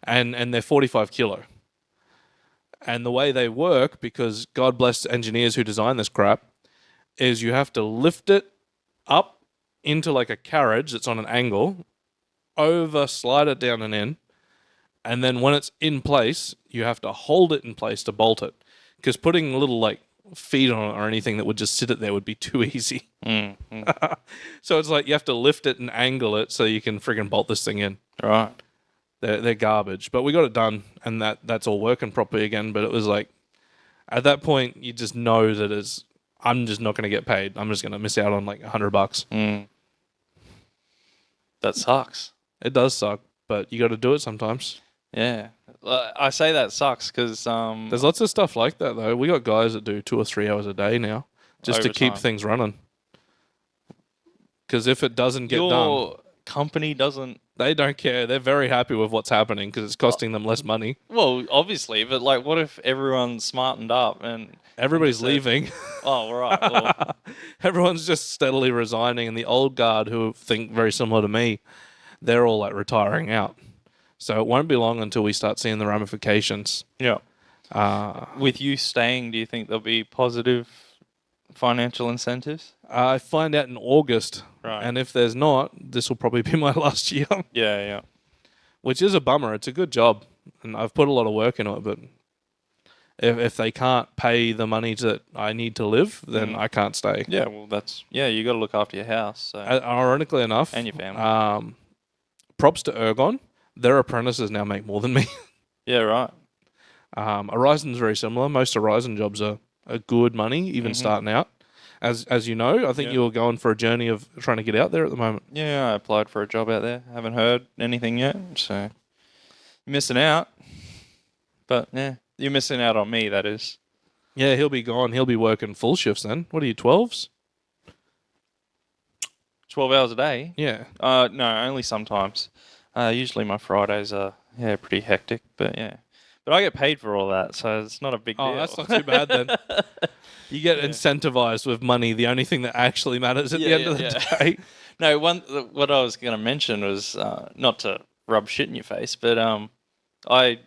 And they're 45 kilo. And the way they work, because God bless engineers who design this crap, is you have to lift it up into like a carriage that's on an angle, slide it down and in, and then when it's in place, you have to hold it in place to bolt it. Because putting little like feet on it or anything that would just sit it there would be too easy. So it's like you have to lift it and angle it so you can friggin' bolt this thing in. Right. They're garbage. But we got it done, and that's all working properly again. But it was like, at that point, you just know that I'm just not going to get paid. I'm just going to miss out on like $100. That sucks. It does suck, but you got to do it sometimes. Yeah. I say that sucks because... There's lots of stuff like that, though. We got guys that do 2 or 3 hours a day now just to keep things running. Because if it doesn't get done... Your company doesn't... They don't care. They're very happy with what's happening because it's costing them less money. Well, obviously, but like, what if everyone's smartened up and... Everybody's leaving. Oh, right. Well... Everyone's just steadily resigning, and the old guard who think very similar to me, they're all like retiring out. So it won't be long until we start seeing the ramifications. Yeah. With you staying, do you think there'll be positive financial incentives? I find out in August. Right. And if there's not, this will probably be my last year. Yeah. Which is a bummer. It's a good job, and I've put a lot of work into it, but if they can't pay the money that I need to live, then I can't stay. Yeah, well, you got to look after your house. So. Ironically enough. And your family. props to Ergon. Their apprentices now make more than me. Yeah, right. Horizon's very similar. Most Horizon jobs are good money, even starting out. As you know, I think you're going for a journey of trying to get out there at the moment. Yeah, I applied for a job out there. Haven't heard anything yet, so you're missing out. But yeah, you're missing out on me, that is. Yeah, he'll be gone. He'll be working full shifts then. What are you, 12s? 12 hours a day? Yeah. No, only sometimes. Usually my Fridays are pretty hectic, but yeah. But I get paid for all that, so it's not a big deal. Oh, that's not too bad then. You get incentivized with money, the only thing that actually matters at the end of the day. No, what I was going to mention was not to rub shit in your face, but I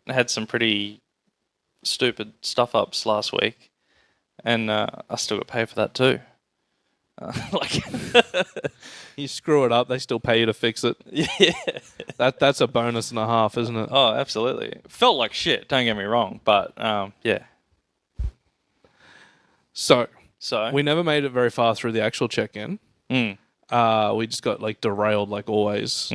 had some pretty stupid stuff ups last week, and I still got paid for that too. You screw it up, they still pay you to fix it. Yeah, that's a bonus and a half, isn't it? Oh, absolutely. Felt like shit. Don't get me wrong, but yeah. So So we never made it very far through the actual check-in. We just got like derailed like always.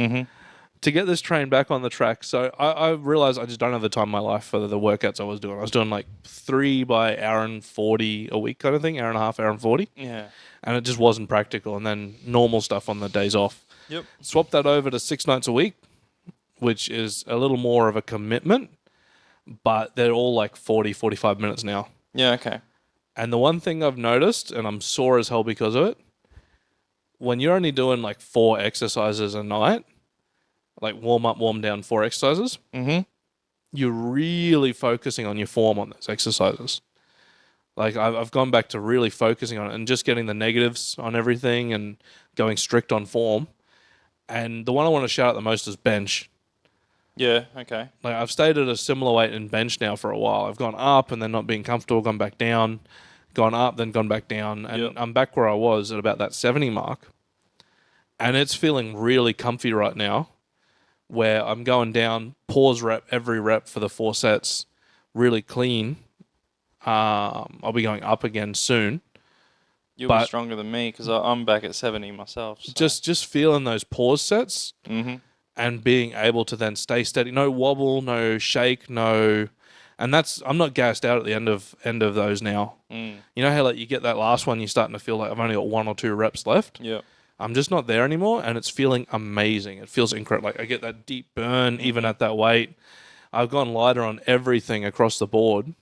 To get this train back on the track. So I realized I just don't have the time in my life for the workouts I was doing. I was doing like 3 by hour and 40 a week kind of thing, hour and a half, hour and 40. Yeah. And it just wasn't practical. And then normal stuff on the days off. Yep. Swap that over to 6 nights a week, which is a little more of a commitment, but they're all like 40, 45 minutes now. Yeah, okay. And the one thing I've noticed, and I'm sore as hell because of it, when you're only doing like 4 exercises a night, like warm up, warm down, 4 exercises, you're really focusing on your form on those exercises. Like I've gone back to really focusing on it and just getting the negatives on everything and going strict on form. And the one I want to shout out the most is bench. Yeah, okay. Like I've stayed at a similar weight in bench now for a while. I've gone up and then not being comfortable, gone back down, gone up, then gone back down. And I'm back where I was at about that 70 mark. And it's feeling really comfy right now, where I'm going down, pause rep, every rep for the 4 sets, really clean. I'll be going up again soon. You'll be stronger than me because I'm back at 70 myself. So. Just feeling those pause sets and being able to then stay steady. No wobble, no shake, no... And I'm not gassed out at the end of those now. You know how like you get that last one, you're starting to feel like I've only got 1 or 2 reps left? Yeah. I'm just not there anymore, and it's feeling amazing. It feels incredible. Like I get that deep burn even at that weight. I've gone lighter on everything across the board,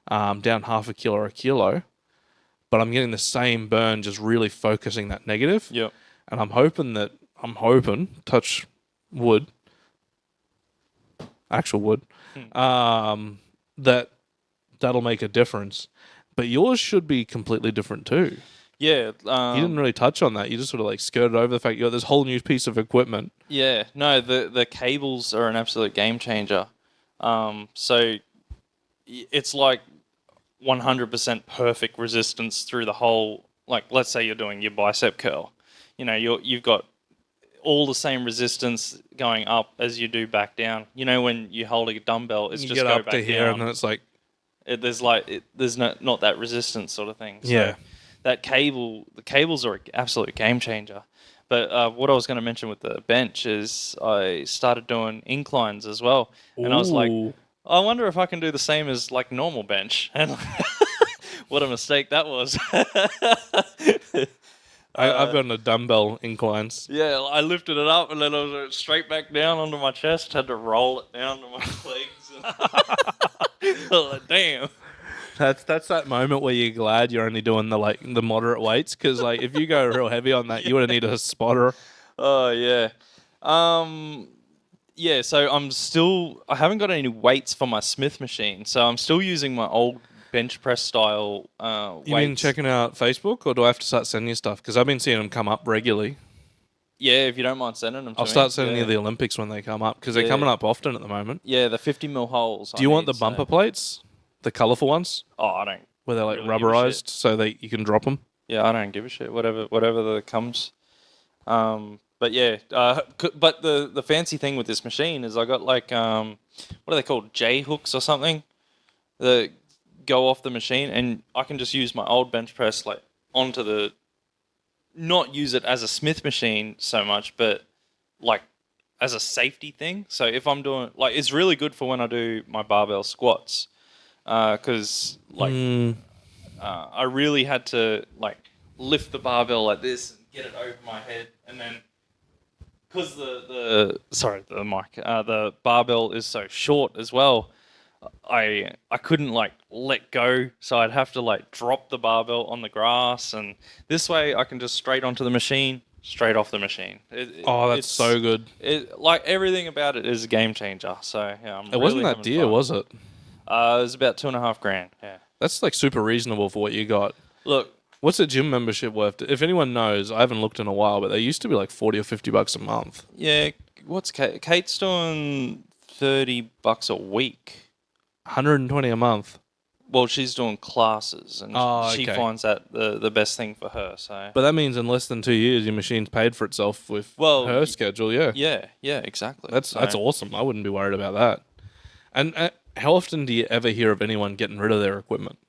down 0.5 kilo or 1 kilo, but I'm getting the same burn, just really focusing that negative. Yep. And I'm hoping, touch wood, actual wood, that'll make a difference. But yours should be completely different too. Yeah. You didn't really touch on that. You just sort of like skirted over the fact you got this whole new piece of equipment. Yeah. No, the cables are an absolute game changer. So it's like 100% perfect resistance through the whole, like let's say you're doing your bicep curl. You know, you've got all the same resistance going up as you do back down. You know, when you hold a dumbbell, it's you just get go up back to here down. and then it's like... There's not that resistance sort of thing. So yeah. The cables are an absolute game changer. But what I was going to mention with the bench is I started doing inclines as well. And I was like, I wonder if I can do the same as like normal bench. And what a mistake that was. I've gotten a dumbbell inclines. Yeah, I lifted it up and then I was straight back down onto my chest. Had to roll it down to my legs. And like, damn. That's that moment where you're glad you're only doing the moderate weights, because like if you go real heavy on that, you would have needed a spotter. Oh yeah, yeah. So I haven't got any weights for my Smith machine, so I'm still using my old bench press style weights. You been checking out Facebook, or do I have to start sending you stuff? Because I've been seeing them come up regularly. Yeah, if you don't mind sending them to me. I'll start sending you the Olympics when they come up, because they're coming up often at the moment. Yeah, the 50 mil holes. Do you want the bumper plates? The colourful ones? Oh, I don't. Where they're like really rubberized so that you can drop them? Yeah, I don't give a shit. Whatever that comes. But yeah, but the fancy thing with this machine is I got like, what are they called? J hooks or something that go off the machine, and I can just use my old bench press like onto not use it as a Smith machine so much, but like as a safety thing. So if I'm doing like, it's really good for when I do my barbell squats, because I really had to like lift the barbell like this and get it over my head, and then because the barbell is so short as well. I couldn't like let go, so I'd have to like drop the barbell on the grass, and this way I can just straight onto the machine, straight off the machine. Oh, that's so good. Like everything about it is a game changer. So yeah, I'm It really wasn't that having dear, fun. was it? It was about $2,500. Yeah. That's like super reasonable for what you got. Look, What's a gym membership worth? If anyone knows, I haven't looked in a while, but they used to be like $40 or $50 a month. yeah. What's Kate? Kate's doing $30 a week. 120 a month. Well, she's doing classes, and she okay. finds that the best thing for her. So, But that means in less than 2 years, your machine's paid for itself with her schedule. Yeah, yeah, exactly. that's awesome. I wouldn't be worried about that. And how often do you ever hear of anyone getting rid of their equipment?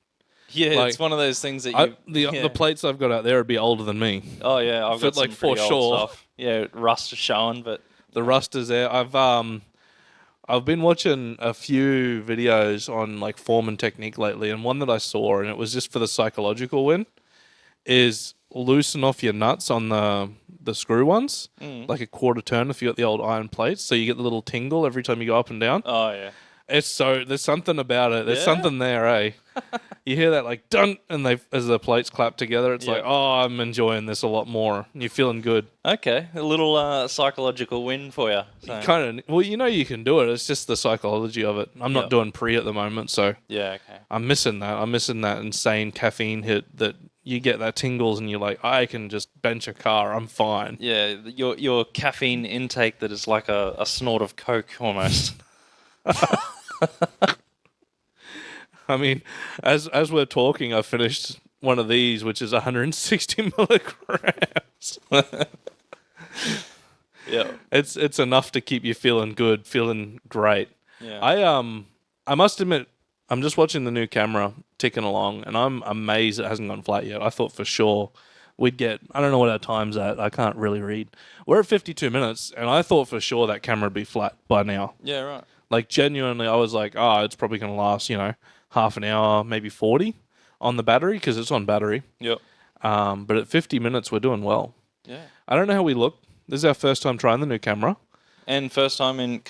Yeah, Like, it's one of those things that the plates I've got out there would be older than me. Oh yeah, I've got some like for pretty old sure. stuff. Yeah, rust is showing, but The rust is there. I've been watching a few videos on like form and technique lately, and one that I saw, and it was just for the psychological win, is loosen off your nuts on the screw ones, like a quarter turn if you got the old iron plates, so you get the little tingle every time you go up and down. oh yeah. There's something about it. There's Yeah? something there, eh? You hear that like dun, and as the plates clap together, it's like, oh, I'm enjoying this a lot more. You're feeling good. Okay, a little psychological win for you. So. Kind of. Well, you can do it. It's just the psychology of it. I'm not doing pre at the moment, so Yeah, okay. I'm missing that. I'm missing that insane caffeine hit that you get that tingles and you're like, I can just bench a car. I'm fine. Yeah, your caffeine intake that is like a snort of Coke almost. I mean, as we're talking, I finished one of these, which is 160 milligrams. Yeah. It's enough to keep you feeling good, feeling great. Yeah. I must admit, I'm just watching the new camera ticking along, and I'm amazed it hasn't gone flat yet. I thought for sure we'd get, I don't know what our time's at. I can't really read. We're at 52 minutes, and I thought for sure that camera would be flat by now. Yeah, right. Like, genuinely, I was like, it's probably going to last, half an hour, maybe 40 on the battery, because it's on battery. Yep. But at 50 minutes, we're doing well. Yeah. I don't know how we look. This is our first time trying the new camera. And first time in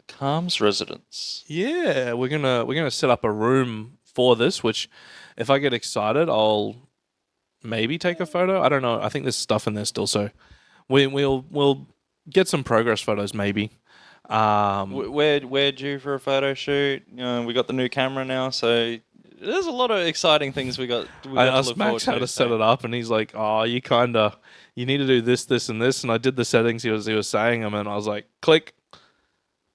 Calm's residence. Yeah, we're gonna set up a room for this, which if I get excited, I'll maybe take a photo. I don't know. I think there's stuff in there still, so we'll get some progress photos maybe. We're due for a photo shoot. We got the new camera now, so there's a lot of exciting things we got. I asked Max how to set it up, and he's like, you need to do this, this, and this. And I did the settings he was saying them, and I was like, click.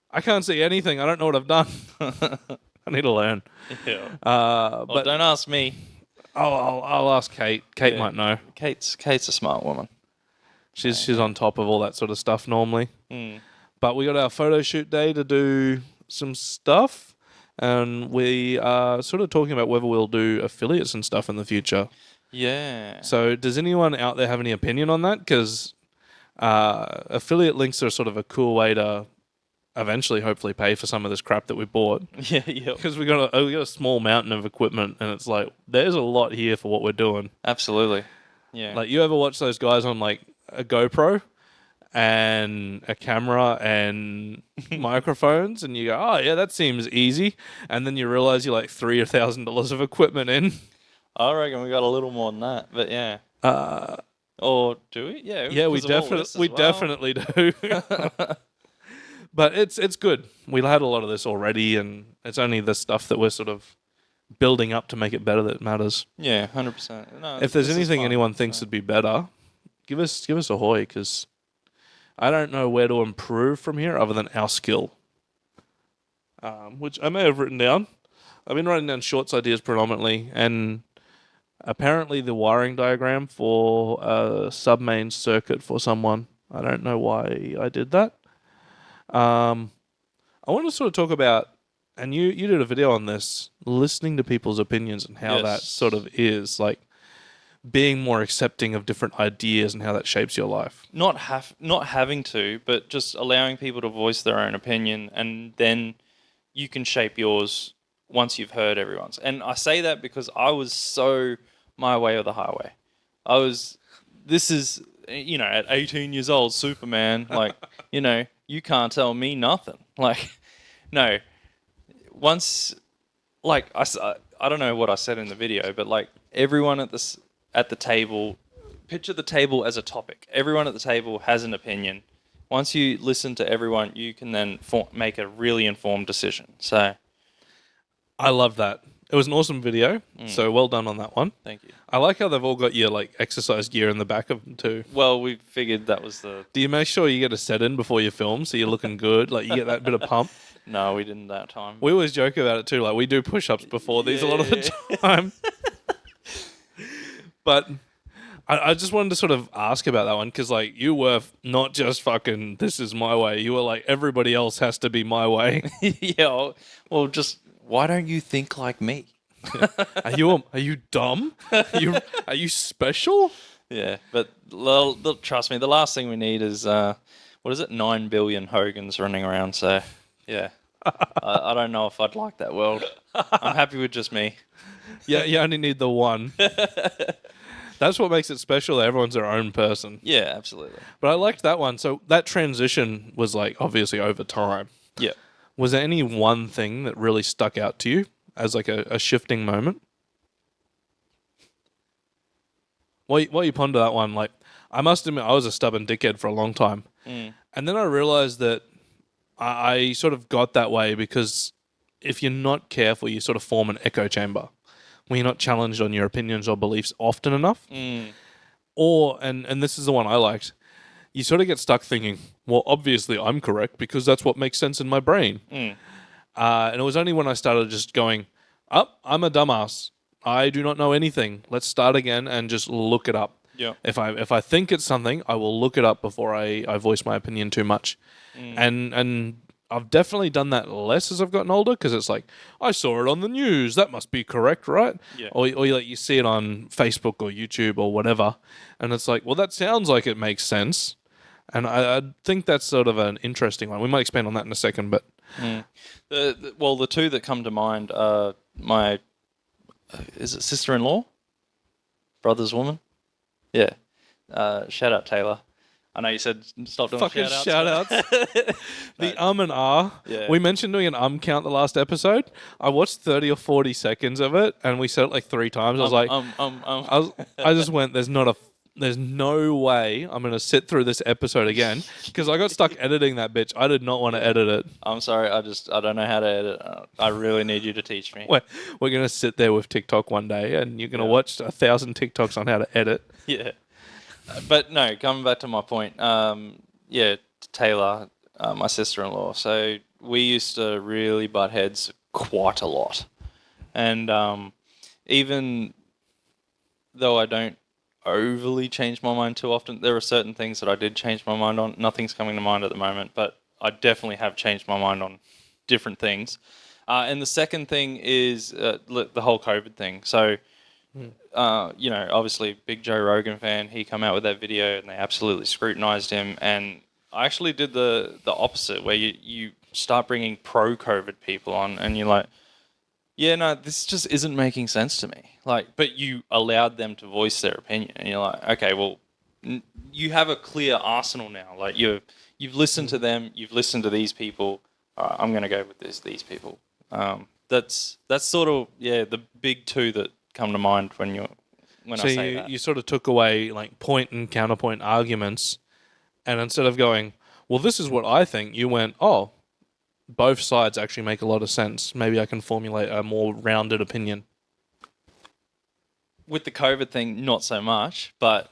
I can't see anything. I don't know what I've done. I need to learn. Yeah. But don't ask me. I'll ask Kate. Kate might know. Kate's a smart woman. She's on top of all that sort of stuff normally. Mm. But we got our photo shoot day to do some stuff, and we are sort of talking about whether we'll do affiliates and stuff in the future. Yeah. So does anyone out there have any opinion on that? Because affiliate links are sort of a cool way to eventually hopefully pay for some of this crap that we bought. Yeah, yeah. Because we got a small mountain of equipment, and it's like there's a lot here for what we're doing. Absolutely. Yeah. Like, you ever watch those guys on like a GoPro and a camera and microphones, and you go, oh yeah, that seems easy, and then you realize you're like $3,000 of equipment in. I reckon we got a little more than that, but yeah. Or do we? Yeah. Yeah, we definitely do. But it's good. We had a lot of this already, and it's only the stuff that we're sort of building up to make it better that matters. Yeah, 100%. No, if there's anything anyone thinks would be better, give us a hoy, because I don't know where to improve from here other than our skill, which I may have written down. I've been writing down shorts ideas predominantly, and apparently the wiring diagram for a sub-main circuit for someone. I don't know why I did that. I want to sort of talk about, and you did a video on this, listening to people's opinions and how that sort of is. Like, being more accepting of different ideas and how that shapes your life. Not having to, but just allowing people to voice their own opinion, and then you can shape yours once you've heard everyone's. And I say that because I was so my way or the highway. This is, at 18 years old, Superman, like, you can't tell me nothing. Like, no, once, like, I don't know what I said in the video, but like everyone at the table, picture the table as a topic. Everyone at the table has an opinion. Once you listen to everyone, you can then make a really informed decision. So, I love that. It was an awesome video, so well done on that one. Thank you. I like how they've all got your like exercise gear in the back of them too. Well, we figured that was the... Do you make sure you get a set in before you film so you're looking good? Like you get that bit of pump? No, we didn't that time. We always joke about it too. Like we do push-ups before these a lot of the time. But I just wanted to sort of ask about that one because like you were not just fucking this is my way. You were like everybody else has to be my way. Yeah. Well, just why don't you think like me? Are you dumb? Are you special? Yeah, but trust me, the last thing we need is 9 billion Hogans running around. So yeah, I don't know if I'd like that world. I'm happy with just me. Yeah, you only need the one. That's what makes it special. Everyone's their own person. Yeah, absolutely. But I liked that one. So that transition was like obviously over time. Yeah. Was there any one thing that really stuck out to you as like a shifting moment? While you ponder that one, like I must admit I was a stubborn dickhead for a long time. And then I realized that I sort of got that way because if you're not careful, you sort of form an echo chamber when you're not challenged on your opinions or beliefs often enough. Or, and this is the one I liked, you sort of get stuck thinking, well, obviously I'm correct because that's what makes sense in my brain. And it was only when I started just going, I'm a dumbass. I do not know anything. Let's start again and just look it up. Yeah. If I think it's something, I will look it up before I voice my opinion too much. And I've definitely done that less as I've gotten older because it's like, I saw it on the news. That must be correct, right? Yeah. Or you see it on Facebook or YouTube or whatever. And it's like, well, that sounds like it makes sense. And I think that's sort of an interesting one. We might expand on that in a second, but... The two that come to mind are my... is it sister-in-law? Brother's woman? Yeah. Shout out Taylor. I know you said stop doing fucking shout-outs. The and ah. Yeah. We mentioned doing an count the last episode. I watched 30 or 40 seconds of it, and we said it like 3 times. I was like... I just went, there's no way I'm going to sit through this episode again because I got stuck editing that bitch. I did not want to edit it. I'm sorry. I don't know how to edit. I really need you to teach me. We're going to sit there with TikTok one day and you're going to watch 1,000 TikToks on how to edit. Yeah. But no, coming back to my point. Taylor, my sister-in-law. So we used to really butt heads quite a lot. And even though I don't overly change my mind too often, there are certain things that I did change my mind on. Nothing's coming to mind at the moment, but I definitely have changed my mind on different things. And the second thing is the whole COVID thing. So, obviously big Joe Rogan fan, he come out with that video and they absolutely scrutinized him. And I actually did the opposite where you start bringing pro-COVID people on and you're like, yeah, no, this just isn't making sense to me. Like, but you allowed them to voice their opinion, and you're like, okay, well, you have a clear arsenal now. Like you've listened to them, you've listened to these people. All right, I'm going to go with these people. That's sort of the big two that come to mind when I say that. You sort of took away like point and counterpoint arguments, and instead of going, well, this is what I think, you went, oh, both sides actually make a lot of sense. Maybe I can formulate a more rounded opinion. With the COVID thing, not so much, but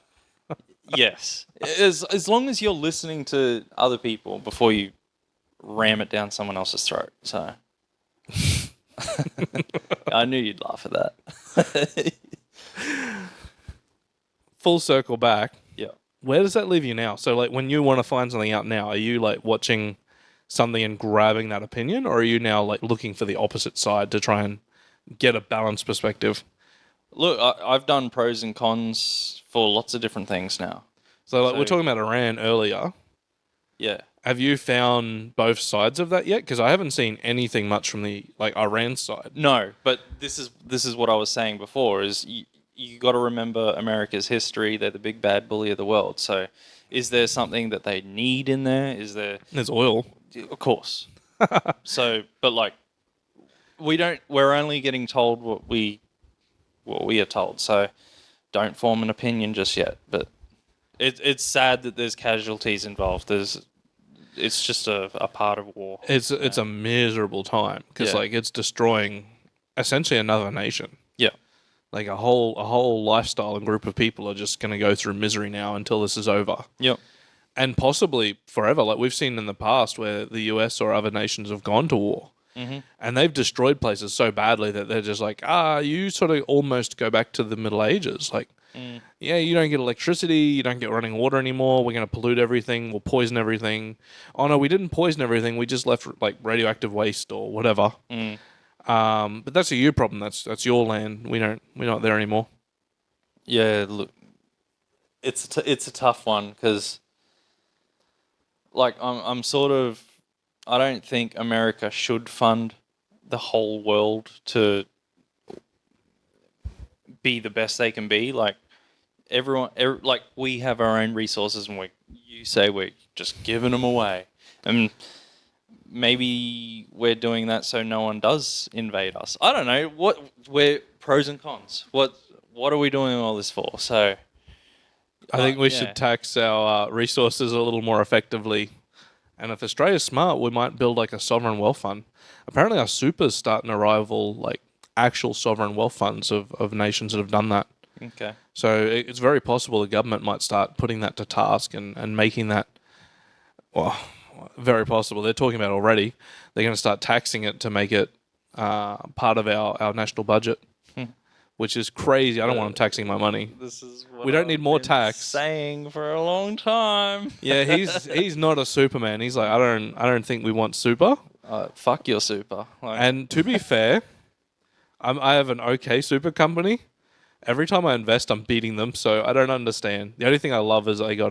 yes. As long as you're listening to other people before you ram it down someone else's throat. So I knew you'd laugh at that. Full circle back. Yeah. Where does that leave you now? So like when you want to find something out now, are you like watching something and grabbing that opinion, or are you now like looking for the opposite side to try and get a balanced perspective? Look, I've done pros and cons for lots of different things now. So, like, we're talking about Iran earlier. Yeah. Have you found both sides of that yet? Because I haven't seen anything much from the Iran side. No, but this is what I was saying before. Is you got to remember America's history. They're the big bad bully of the world. So, is there something that they need in there? Is there? There's oil. Of course. So, but like, we don't. We're only getting told what we are told. So, don't form an opinion just yet. But it's sad that there's casualties involved. It's just a part of war. It's a miserable time because Yeah. like it's destroying essentially another nation. Yeah. Like a whole lifestyle and group of people are just going to go through misery now until this is over. Yep. And possibly forever. Like we've seen in the past where the US or other nations have gone to war. Mm-hmm. And they've destroyed places so badly that they're just like, you sort of almost go back to the Middle Ages. Like, yeah, you don't get electricity, you don't get running water anymore, we're going to pollute everything, we'll poison everything. Oh, no, we didn't poison everything, we just left, like, radioactive waste or whatever. But that's a you problem, that's your land, we're not there anymore. Yeah, look, it's a tough one because, like, I'm sort of, I don't think America should fund the whole world to be the best they can be. Like, like, we have our own resources and you say we're just giving them away. And maybe we're doing that so no one does invade us. I don't know. We're pros and cons. What are we doing all this for? So I think we should tax our resources a little more effectively. And if Australia's smart, we might build like a sovereign wealth fund. Apparently our super's starting to rival like actual sovereign wealth funds of nations that have done that. Okay. So it's very possible the government might start putting that to task and making that, well, very possible. They're talking about it already. They're going to start taxing it to make it part of our national budget, which is crazy. I don't want them taxing my money. This is what we don't need more tax. Saying for a long time. Yeah, he's not a Superman. He's like, I don't think we want super. Fuck your super. Like, and to be fair, I have an okay super company. Every time I invest, I'm beating them, so I don't understand. The only thing I love is I got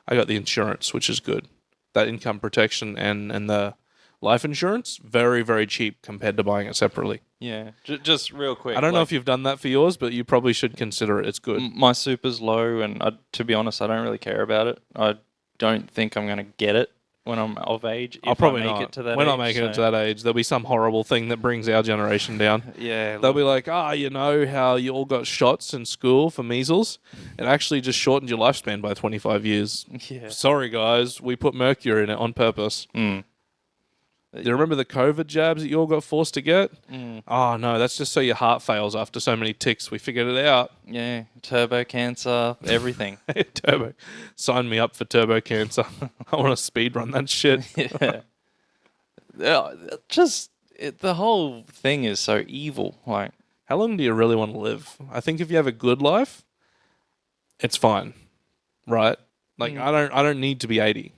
the insurance, which is good. That income protection and the life insurance, very, very cheap compared to buying it separately. yeah, just real quick. I don't know if you've done that for yours, but you probably should consider it. It's good. My super's low, and to be honest, I don't really care about it. I don't think I'm going to get it when I'm of age. I'll probably make not. it to that We're age, not making it to that age. There'll be some horrible thing that brings our generation down. Yeah. They'll be like, you know how you all got shots in school for measles? It actually just shortened your lifespan by 25 years. Yeah. Sorry, guys. We put mercury in it on purpose. Do you remember the COVID jabs that you all got forced to get? Oh, no, that's just so your heart fails after so many ticks. We figured it out. Yeah, turbo cancer, everything. Turbo. Sign me up for turbo cancer. I want to speed run that shit. Yeah. The whole thing is so evil. Like, how long do you really want to live? I think if you have a good life, it's fine, right? Like I don't need to be 80.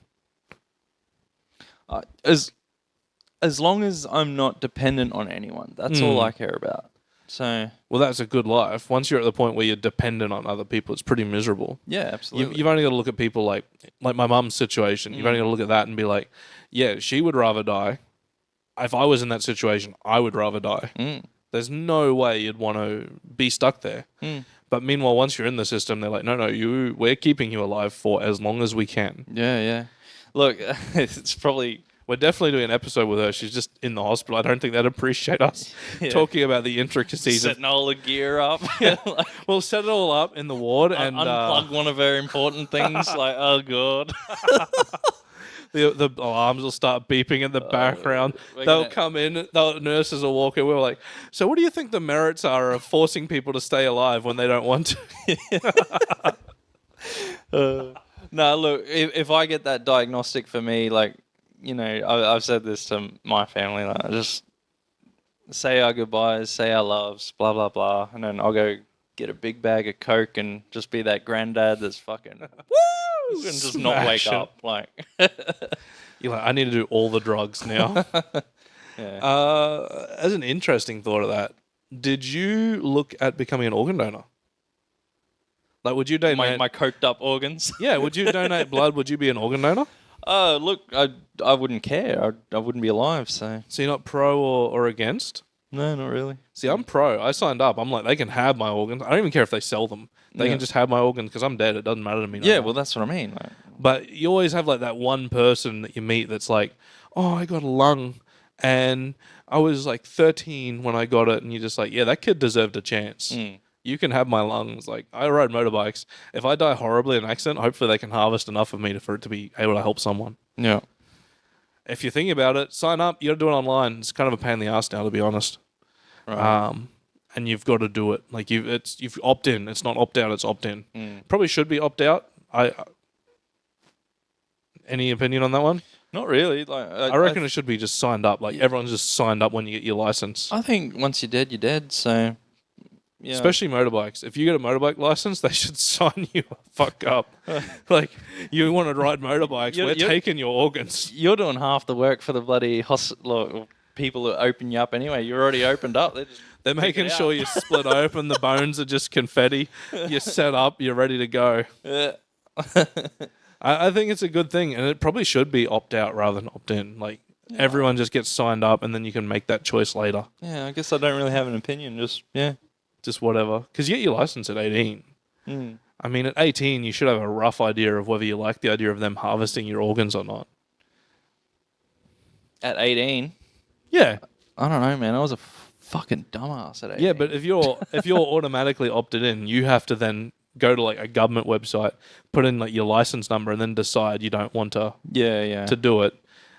As long as I'm not dependent on anyone, that's all I care about. So, well, that's a good life. Once you're at the point where you're dependent on other people, it's pretty miserable. yeah, absolutely. You've only got to look at people like my mum's situation. You've only got to look at that and be like, yeah, she would rather die. If I was in that situation, I would rather die. There's no way you'd want to be stuck there. But meanwhile, once you're in the system, they're like, no, we're keeping you alive for as long as we can. Yeah. Look, it's probably... We're definitely doing an episode with her. She's just in the hospital. I don't think they'd appreciate us talking about the intricacies. Setting all the gear up. We'll set it all up in the ward and unplug one of her important things. Like, oh god, the alarms will start beeping in the background. They'll come in. The nurses will walk in. We're like, so what do you think the merits are of forcing people to stay alive when they don't want to? No, look. If I get that diagnostic for me, like. You know, I've said this to my family, like, just say our goodbyes, say our loves, blah, blah, blah. And then I'll go get a big bag of Coke and just be that granddad that's fucking, woo! And just not wake up. Like, you're like, I need to do all the drugs now. Yeah. As an interesting thought of that, Did you look at becoming an organ donor? Like, would you donate My coked up organs. Yeah, would you donate blood? Would you be an organ donor? Look, I wouldn't care. I wouldn't be alive, so So you're not pro or against? no, not really. See, I'm pro. I signed up. I'm like, they can have my organs. I don't even care if they sell them. They Yeah. can just have my organs because I'm dead. It doesn't matter to me. No Yeah, more. well, that's what I mean. Like, But you always have like that one person that you meet that's like, oh, I got a lung, and I was like 13 when I got it, and you're just like, yeah, that kid deserved a chance. You can have my lungs. Like, I ride motorbikes. If I die horribly in an accident, hopefully they can harvest enough of me for it to be able to help someone. yeah. If you're thinking about it, sign up. You got to do it online. It's kind of a pain in the ass now, to be honest. Right. And you've got to do it. Like you've opt in. It's not opt out. It's opt in. Probably should be opt out. Any opinion on that one? Not really. Like, I reckon it should be just signed up. Like everyone's just signed up when you get your license. I think once you're dead, you're dead. So, yeah. Especially motorbikes. If you get a motorbike license, they should sign you the fuck up. Like, you want to ride motorbikes, we're taking your organs. You're doing half the work for the bloody hospital people that open you up anyway. You're already opened up. They're making sure you split open. The bones are just confetti. You're set up. You're ready to go. Yeah. I think it's a good thing, and it probably should be opt out rather than opt in. Like, everyone just gets signed up, and then you can make that choice later. Yeah, I guess I don't really have an opinion. Just whatever. Because you get your license at 18. I mean, at 18, you should have a rough idea of whether you like the idea of them harvesting your organs or not. At 18? Yeah. I don't know, man. I was a fucking dumbass at 18. Yeah, but if you're automatically opted in, you have to then go to like a government website, put in like your license number, and then decide you don't want to to do it.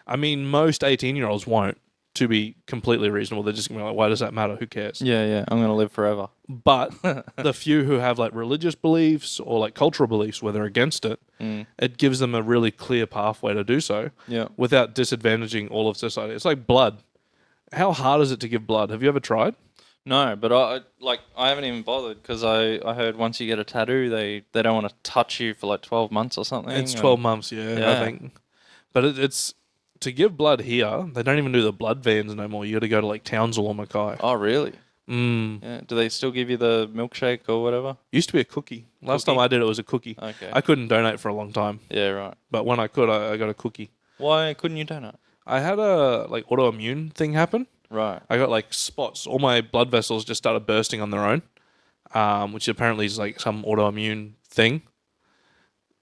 I mean, most 18-year-olds won't. To be completely reasonable, they're just gonna be like, "Why does that matter? Who cares?" Yeah. I'm gonna live forever. But the few who have like religious beliefs or like cultural beliefs where they're against it, it gives them a really clear pathway to do so. Yeah. Without disadvantaging all of society. It's like blood. How hard is it to give blood? Have you ever tried? No, but I haven't even bothered because I heard once you get a tattoo, they don't want to touch you for like 12 months or something. It's 12 months, I think. But it's to give blood here. They don't even do the blood vans no more. You got to go to like Townsville or Mackay. Oh, really? Yeah. Do they still give you the milkshake or whatever? Used to be a cookie. Last time I did it was a cookie. Okay. I couldn't donate for a long time. Yeah, right. But when I could, I got a cookie. Why couldn't you donate? I had a like autoimmune thing happen. Right. I got like spots. All my blood vessels just started bursting on their own, which apparently is like some autoimmune thing.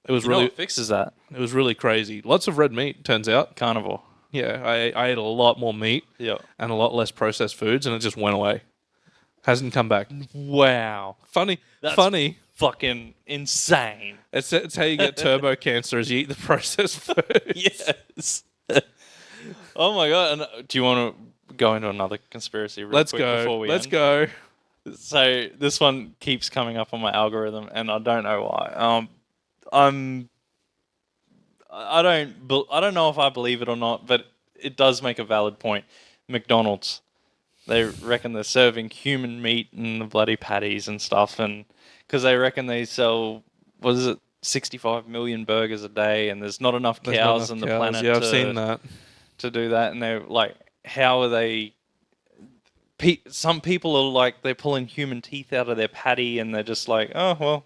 It was really what fixes that? It was really crazy. Lots of red meat, turns out. Carnivore. Yeah, I ate a lot more meat and a lot less processed foods, and it just went away. Hasn't come back. Wow. Funny. Fucking insane. It's how you get turbo cancer is you eat the processed food. Yes. Oh my god. And do you want to go into another conspiracy real Let's quick go. before we Let's end? go. So this one keeps coming up on my algorithm, and I don't know why. I don't know if I believe it or not, but it does make a valid point. McDonald's, they reckon they're serving human meat in the bloody patties and stuff, and because they reckon they sell 65 million burgers a day, and there's not enough cows on the planet. Yeah, I've seen that. To do that, and they're like, how are they? Some people are like, they're pulling human teeth out of their patty, and they're just like, oh well.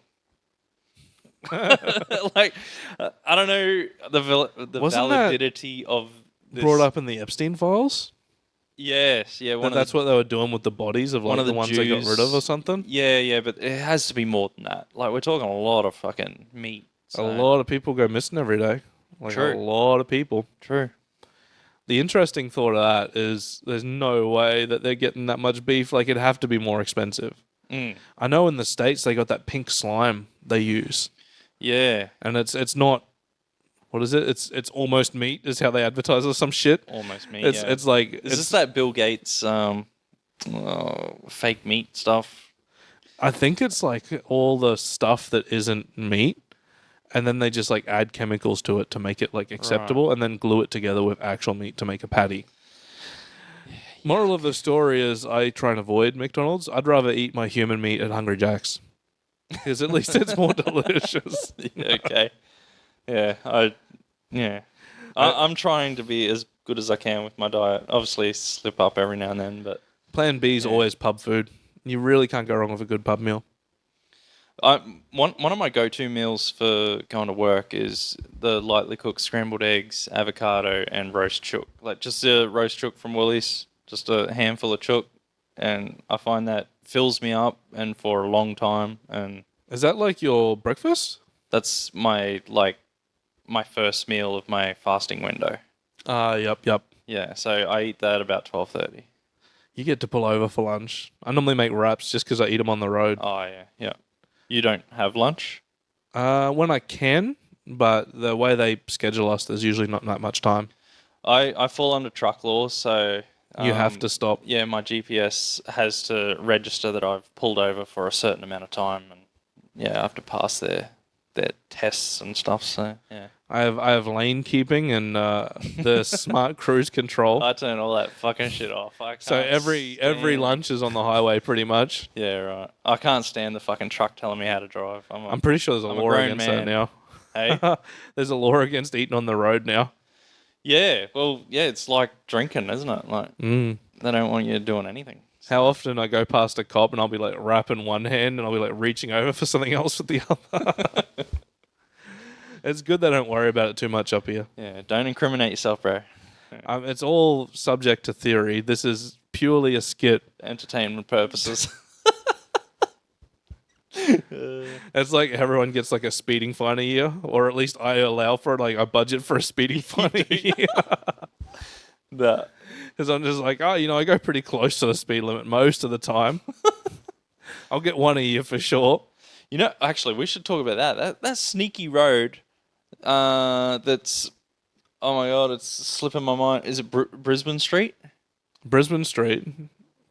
Like, I don't know the validity of this. Brought up in the Epstein files. Yes, yeah. That's what they were doing with the bodies of like the ones they got rid of or something. Yeah, but it has to be more than that. Like, we're talking a lot of fucking meat. So. A lot of people go missing every day. Like True. A lot of people. True. The interesting thought of that is there's no way that they're getting that much beef. Like, it'd have to be more expensive. I know in the States they got that pink slime they use. Yeah. And it's not, what is it? It's almost meat is how they advertise or some shit. Almost meat, It's like... Is this that Bill Gates fake meat stuff? I think it's like all the stuff that isn't meat. And then they just like add chemicals to it to make it like acceptable, and then glue it together with actual meat to make a patty. Moral of the story is I try and avoid McDonald's. I'd rather eat my human meat at Hungry Jack's because at least it's more delicious. Okay. Yeah. I'm trying to be as good as I can with my diet. Obviously, slip up every now and then, but Plan B is always pub food. You really can't go wrong with a good pub meal. One of my go-to meals for going to work is the lightly cooked scrambled eggs, avocado, and roast chook. Like just a roast chook from Woolies, just a handful of chook, and I find that fills me up and for a long time. And Is that like your breakfast? that's my first meal of my fasting window. Yep. Yeah, so I eat that about 12:30. You get to pull over for lunch. I normally make wraps just because I eat them on the road. Oh yeah. You don't have lunch? When I can, but the way they schedule us, there's usually not that much time. I fall under truck laws, so You have to stop. Yeah, my GPS has to register that I've pulled over for a certain amount of time, and yeah, I have to pass their tests and stuff. So yeah, I have lane keeping and the smart cruise control. I turn all that fucking shit off. So every lunch is on the highway, pretty much. Yeah, right. I can't stand the fucking truck telling me how to drive. I'm pretty sure there's a law against that now. Hey, there's a law against eating on the road now. yeah. Well, yeah, it's like drinking, isn't it? Like they don't want you doing anything. How often I go past a cop and I'll be like wrapping one hand and I'll be like reaching over for something else with the other. It's good they don't worry about it too much up here. Yeah, don't incriminate yourself, bro. It's all subject to theory. This is purely a skit. Entertainment purposes. It's like everyone gets like a speeding fine a year, or at least I allow for like a budget for a speeding fine a year. That. Because I'm just like, I go pretty close to the speed limit most of the time. I'll get one a year for sure. Actually, we should talk about that sneaky road. That's, oh my god, it's slipping my mind. Is it Brisbane Street? Brisbane Street,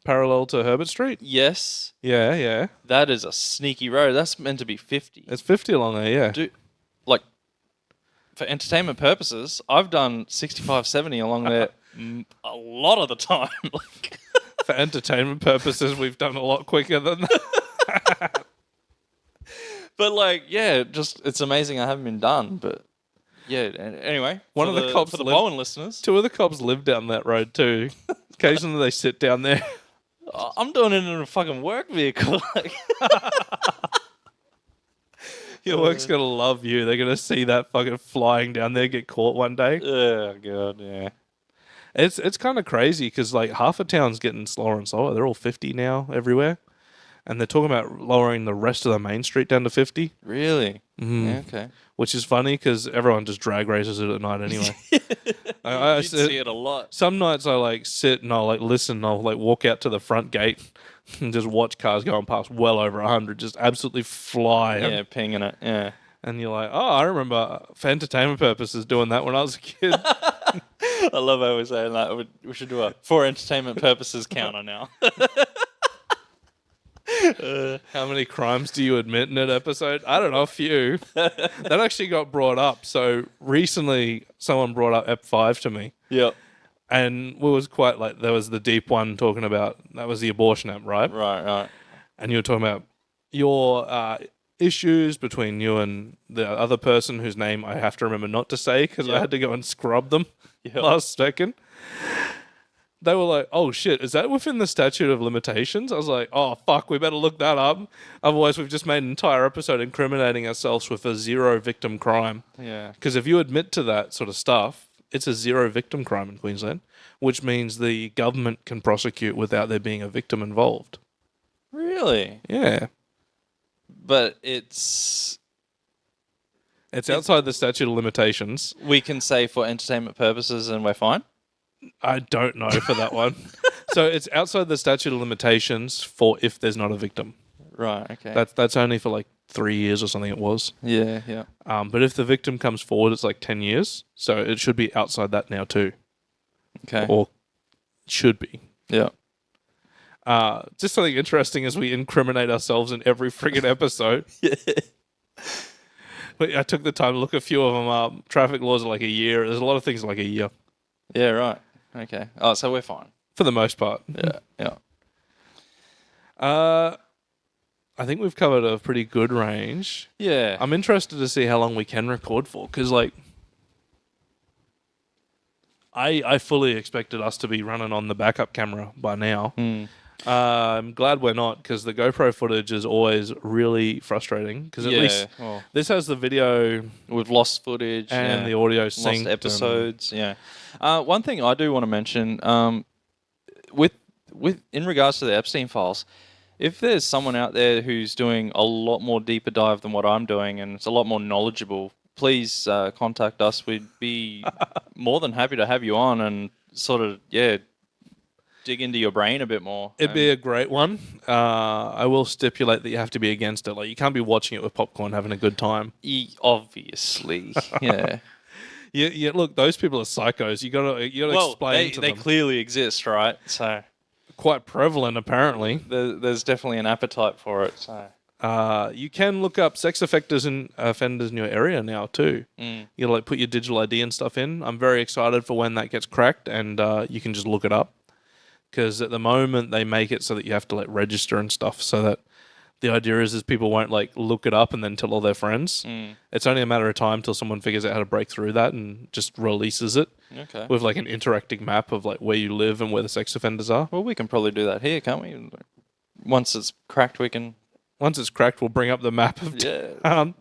parallel to Herbert Street. Yes. Yeah. That is a sneaky road. That's meant to be 50. It's 50 along there. Yeah. Dude, like, for entertainment purposes, I've done 65, 70 along there a lot of the time. Like, for entertainment purposes, we've done a lot quicker than that. But like, yeah, it's amazing I haven't been done. But yeah, anyway, One of the cops for the Bowen listeners, 2 of the cops live down that road too. Occasionally they sit down there. I'm doing it in a fucking work vehicle. Like, Your work's gonna love you. They're gonna see that fucking flying down there, get caught one day. oh god, yeah. It's kind of crazy because like half of town's getting slower and slower. They're all 50 now everywhere. And they're talking about lowering the rest of the main street down to 50. Really? Mm. Yeah, okay. Which is funny because everyone just drag races it at night anyway. I You see it a lot. Some nights I like sit and I'll like listen. And I'll like walk out to the front gate and just watch cars going past well over 100, just absolutely flying. Yeah, pinging it. Yeah. And you're like, oh, I remember for entertainment purposes doing that when I was a kid. I love how we're saying that. We should do a for entertainment purposes counter now. How many crimes do you admit in an episode? I don't know, a few. That actually got brought up. So recently, someone brought up Ep5 to me. Yep. And we was quite like, there was the deep one talking about, that was the abortion app, right? Right. And you were talking about your issues between you and the other person whose name I have to remember not to say because I had to go and scrub them last second. They were like, oh shit, is that within the statute of limitations? I was like, oh fuck, we better look that up. Otherwise we've just made an entire episode incriminating ourselves with a 0 victim crime. Yeah. Because if you admit to that sort of stuff, it's a 0 victim crime in Queensland, which means the government can prosecute without there being a victim involved. Really? Yeah. But it's outside the statute of limitations. we can say for entertainment purposes and we're fine? I don't know for that one. So it's outside the statute of limitations for if there's not a victim. Right, okay. That's only for like 3 years or something it was. Yeah. But if the victim comes forward, it's like 10 years. So it should be outside that now too. Okay. Or should be. Yeah. Just something interesting as we incriminate ourselves in every friggin' episode. Yeah. But I took the time to look a few of them up. Traffic laws are like a year. There's a lot of things like a year. Yeah, right. Okay. Oh, so we're fine. For the most part. Yeah. I think we've covered a pretty good range. Yeah. I'm interested to see how long we can record for, because like I fully expected us to be running on the backup camera by now. I'm glad we're not, because the GoPro footage is always really frustrating. Because at least well, this has the video we've lost footage and the audio synced. lost episodes. One thing I do want to mention, with in regards to the Epstein files, if there's someone out there who's doing a lot more deeper dive than what I'm doing and it's a lot more knowledgeable, please contact us. We'd be more than happy to have you on and sort of, dig into your brain a bit more. It'd be a great one. I will stipulate that you have to be against it. Like, you can't be watching it with popcorn, having a good time. Obviously, yeah. Yeah, look, those people are psychos. You gotta explain to them. They clearly exist, right? So quite prevalent, apparently. There's definitely an appetite for it. So you can look up sex offenders in your area now too. You like put your digital ID and stuff in. I'm very excited for when that gets cracked, and you can just look it up. Because at the moment they make it so that you have to like register and stuff, so that the idea is people won't like look it up and then tell all their friends. It's only a matter of time till someone figures out how to break through that and just releases it. Okay. With like an interacting map of like where you live and where the sex offenders are. Well, we can probably do that here, can't we? Once it's cracked, we can. Once it's cracked, we'll bring up the map of town.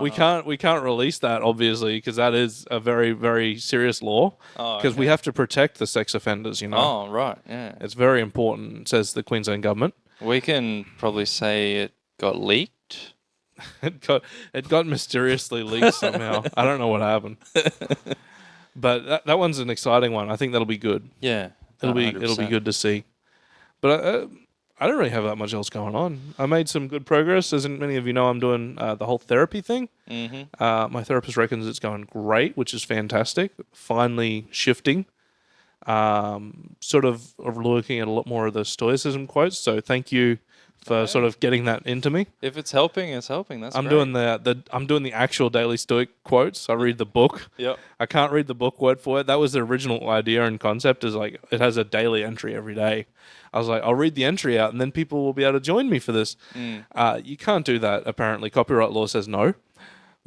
We can't release that, obviously, because that is a very, very serious law. Because we have to protect the sex offenders, you know. Oh, right, yeah. It's very important, says the Queensland government. We can probably say it got leaked. It got mysteriously leaked somehow. I don't know what happened. But that one's an exciting one. I think that'll be good. Yeah. It'll be good to see. But I don't really have that much else going on. I made some good progress. As many of you know, I'm doing the whole therapy thing. My therapist reckons it's going great, which is fantastic. Finally shifting. Sort of looking at a lot more of the stoicism quotes. So thank you for sort of getting that into me. If it's helping, it's helping. That's I'm great. doing the actual daily stoic quotes. I read the book. Yep. I can't read the book word for it. That was the original idea and concept, is like it has a daily entry every day. I was like, I'll read the entry out and then people will be able to join me for this. You can't do that, apparently. Copyright law says no.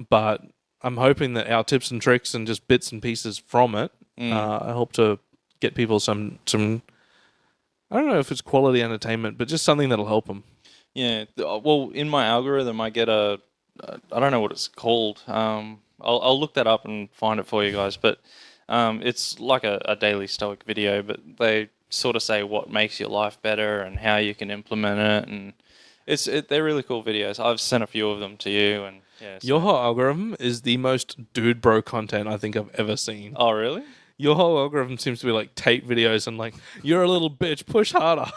But I'm hoping that our tips and tricks and just bits and pieces from it help to get people some I don't know if it's quality entertainment, but just something that'll help them. Yeah. Well, in my algorithm, I get I don't know what it's called. I'll look that up and find it for you guys. But it's like a daily stoic video, but they sort of say what makes your life better and how you can implement it. And they're really cool videos. I've sent a few of them to you. And Your whole algorithm is the most dude bro content I think I've ever seen. Oh, really? Your whole algorithm seems to be like tape videos and like, you're a little bitch, push harder.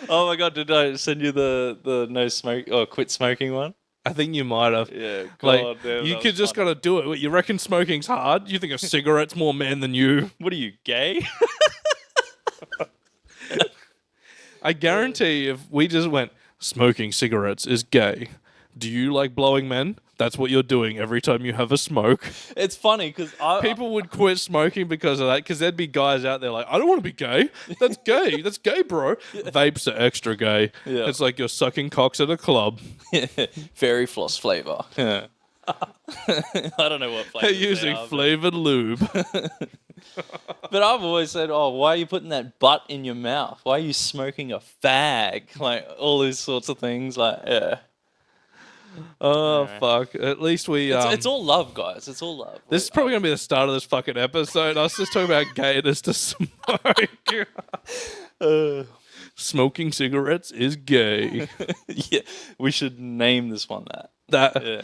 Oh my God, did I send you the no smoke or quit smoking one? I think you might have. Yeah, God damn, you could just gotta do it. What, you reckon smoking's hard? You think a cigarette's more man than you? What are you, gay? I guarantee if we just went, smoking cigarettes is gay. Do you like blowing men? That's what you're doing every time you have a smoke. It's funny because people would quit smoking because of that, because there'd be guys out there like, I don't want to be gay. That's gay. That's gay, bro. Vapes are extra gay. Yeah. It's like you're sucking cocks at a club. Fairy floss flavor. Yeah. I don't know what flavor. They're using flavored lube. But I've always said, oh, why are you putting that butt in your mouth? Why are you smoking a fag? Like all these sorts of things. Like, yeah. Oh, fuck. At least we... It's all love, guys. It's all love. This is probably going to be the start of this fucking episode. I was just talking about gayness to smoke. Smoking cigarettes is gay. Yeah, we should name this one that. Yeah.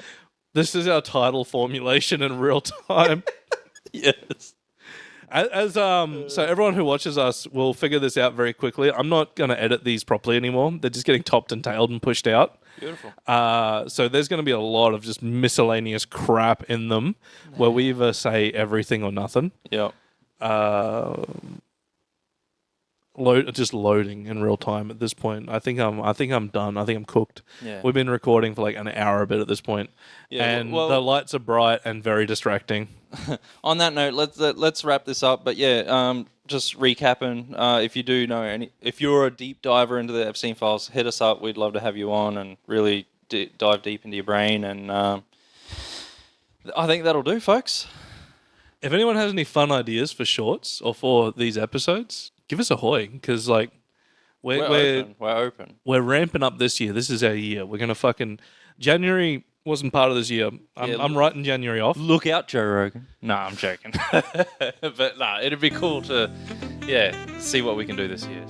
This is our title formulation in real time. Yes. So everyone who watches us will figure this out very quickly. I'm not going to edit these properly anymore. They're just getting topped and tailed and pushed out. Beautiful. So there's going to be a lot of just miscellaneous crap in them where we either say everything or nothing. Yep. Just loading in real time at this point. I think I'm done. I think I'm cooked. Yeah. We've been recording for like an hour a bit at this point. Yeah, and the lights are bright and very distracting. On that note, let's wrap this up. But yeah, just recapping. If you do know if you're a deep diver into the Epstein files, hit us up. We'd love to have you on and really dive deep into your brain. And I think that'll do, folks. If anyone has any fun ideas for shorts or for these episodes, give us a hoy, because like We're open. We're open. we're ramping up this year. This is our year. We're gonna fucking January wasn't part of this year. I'm writing January off. Look out, Joe Rogan. No, I'm joking. But nah, it'd be cool to, see what we can do this year.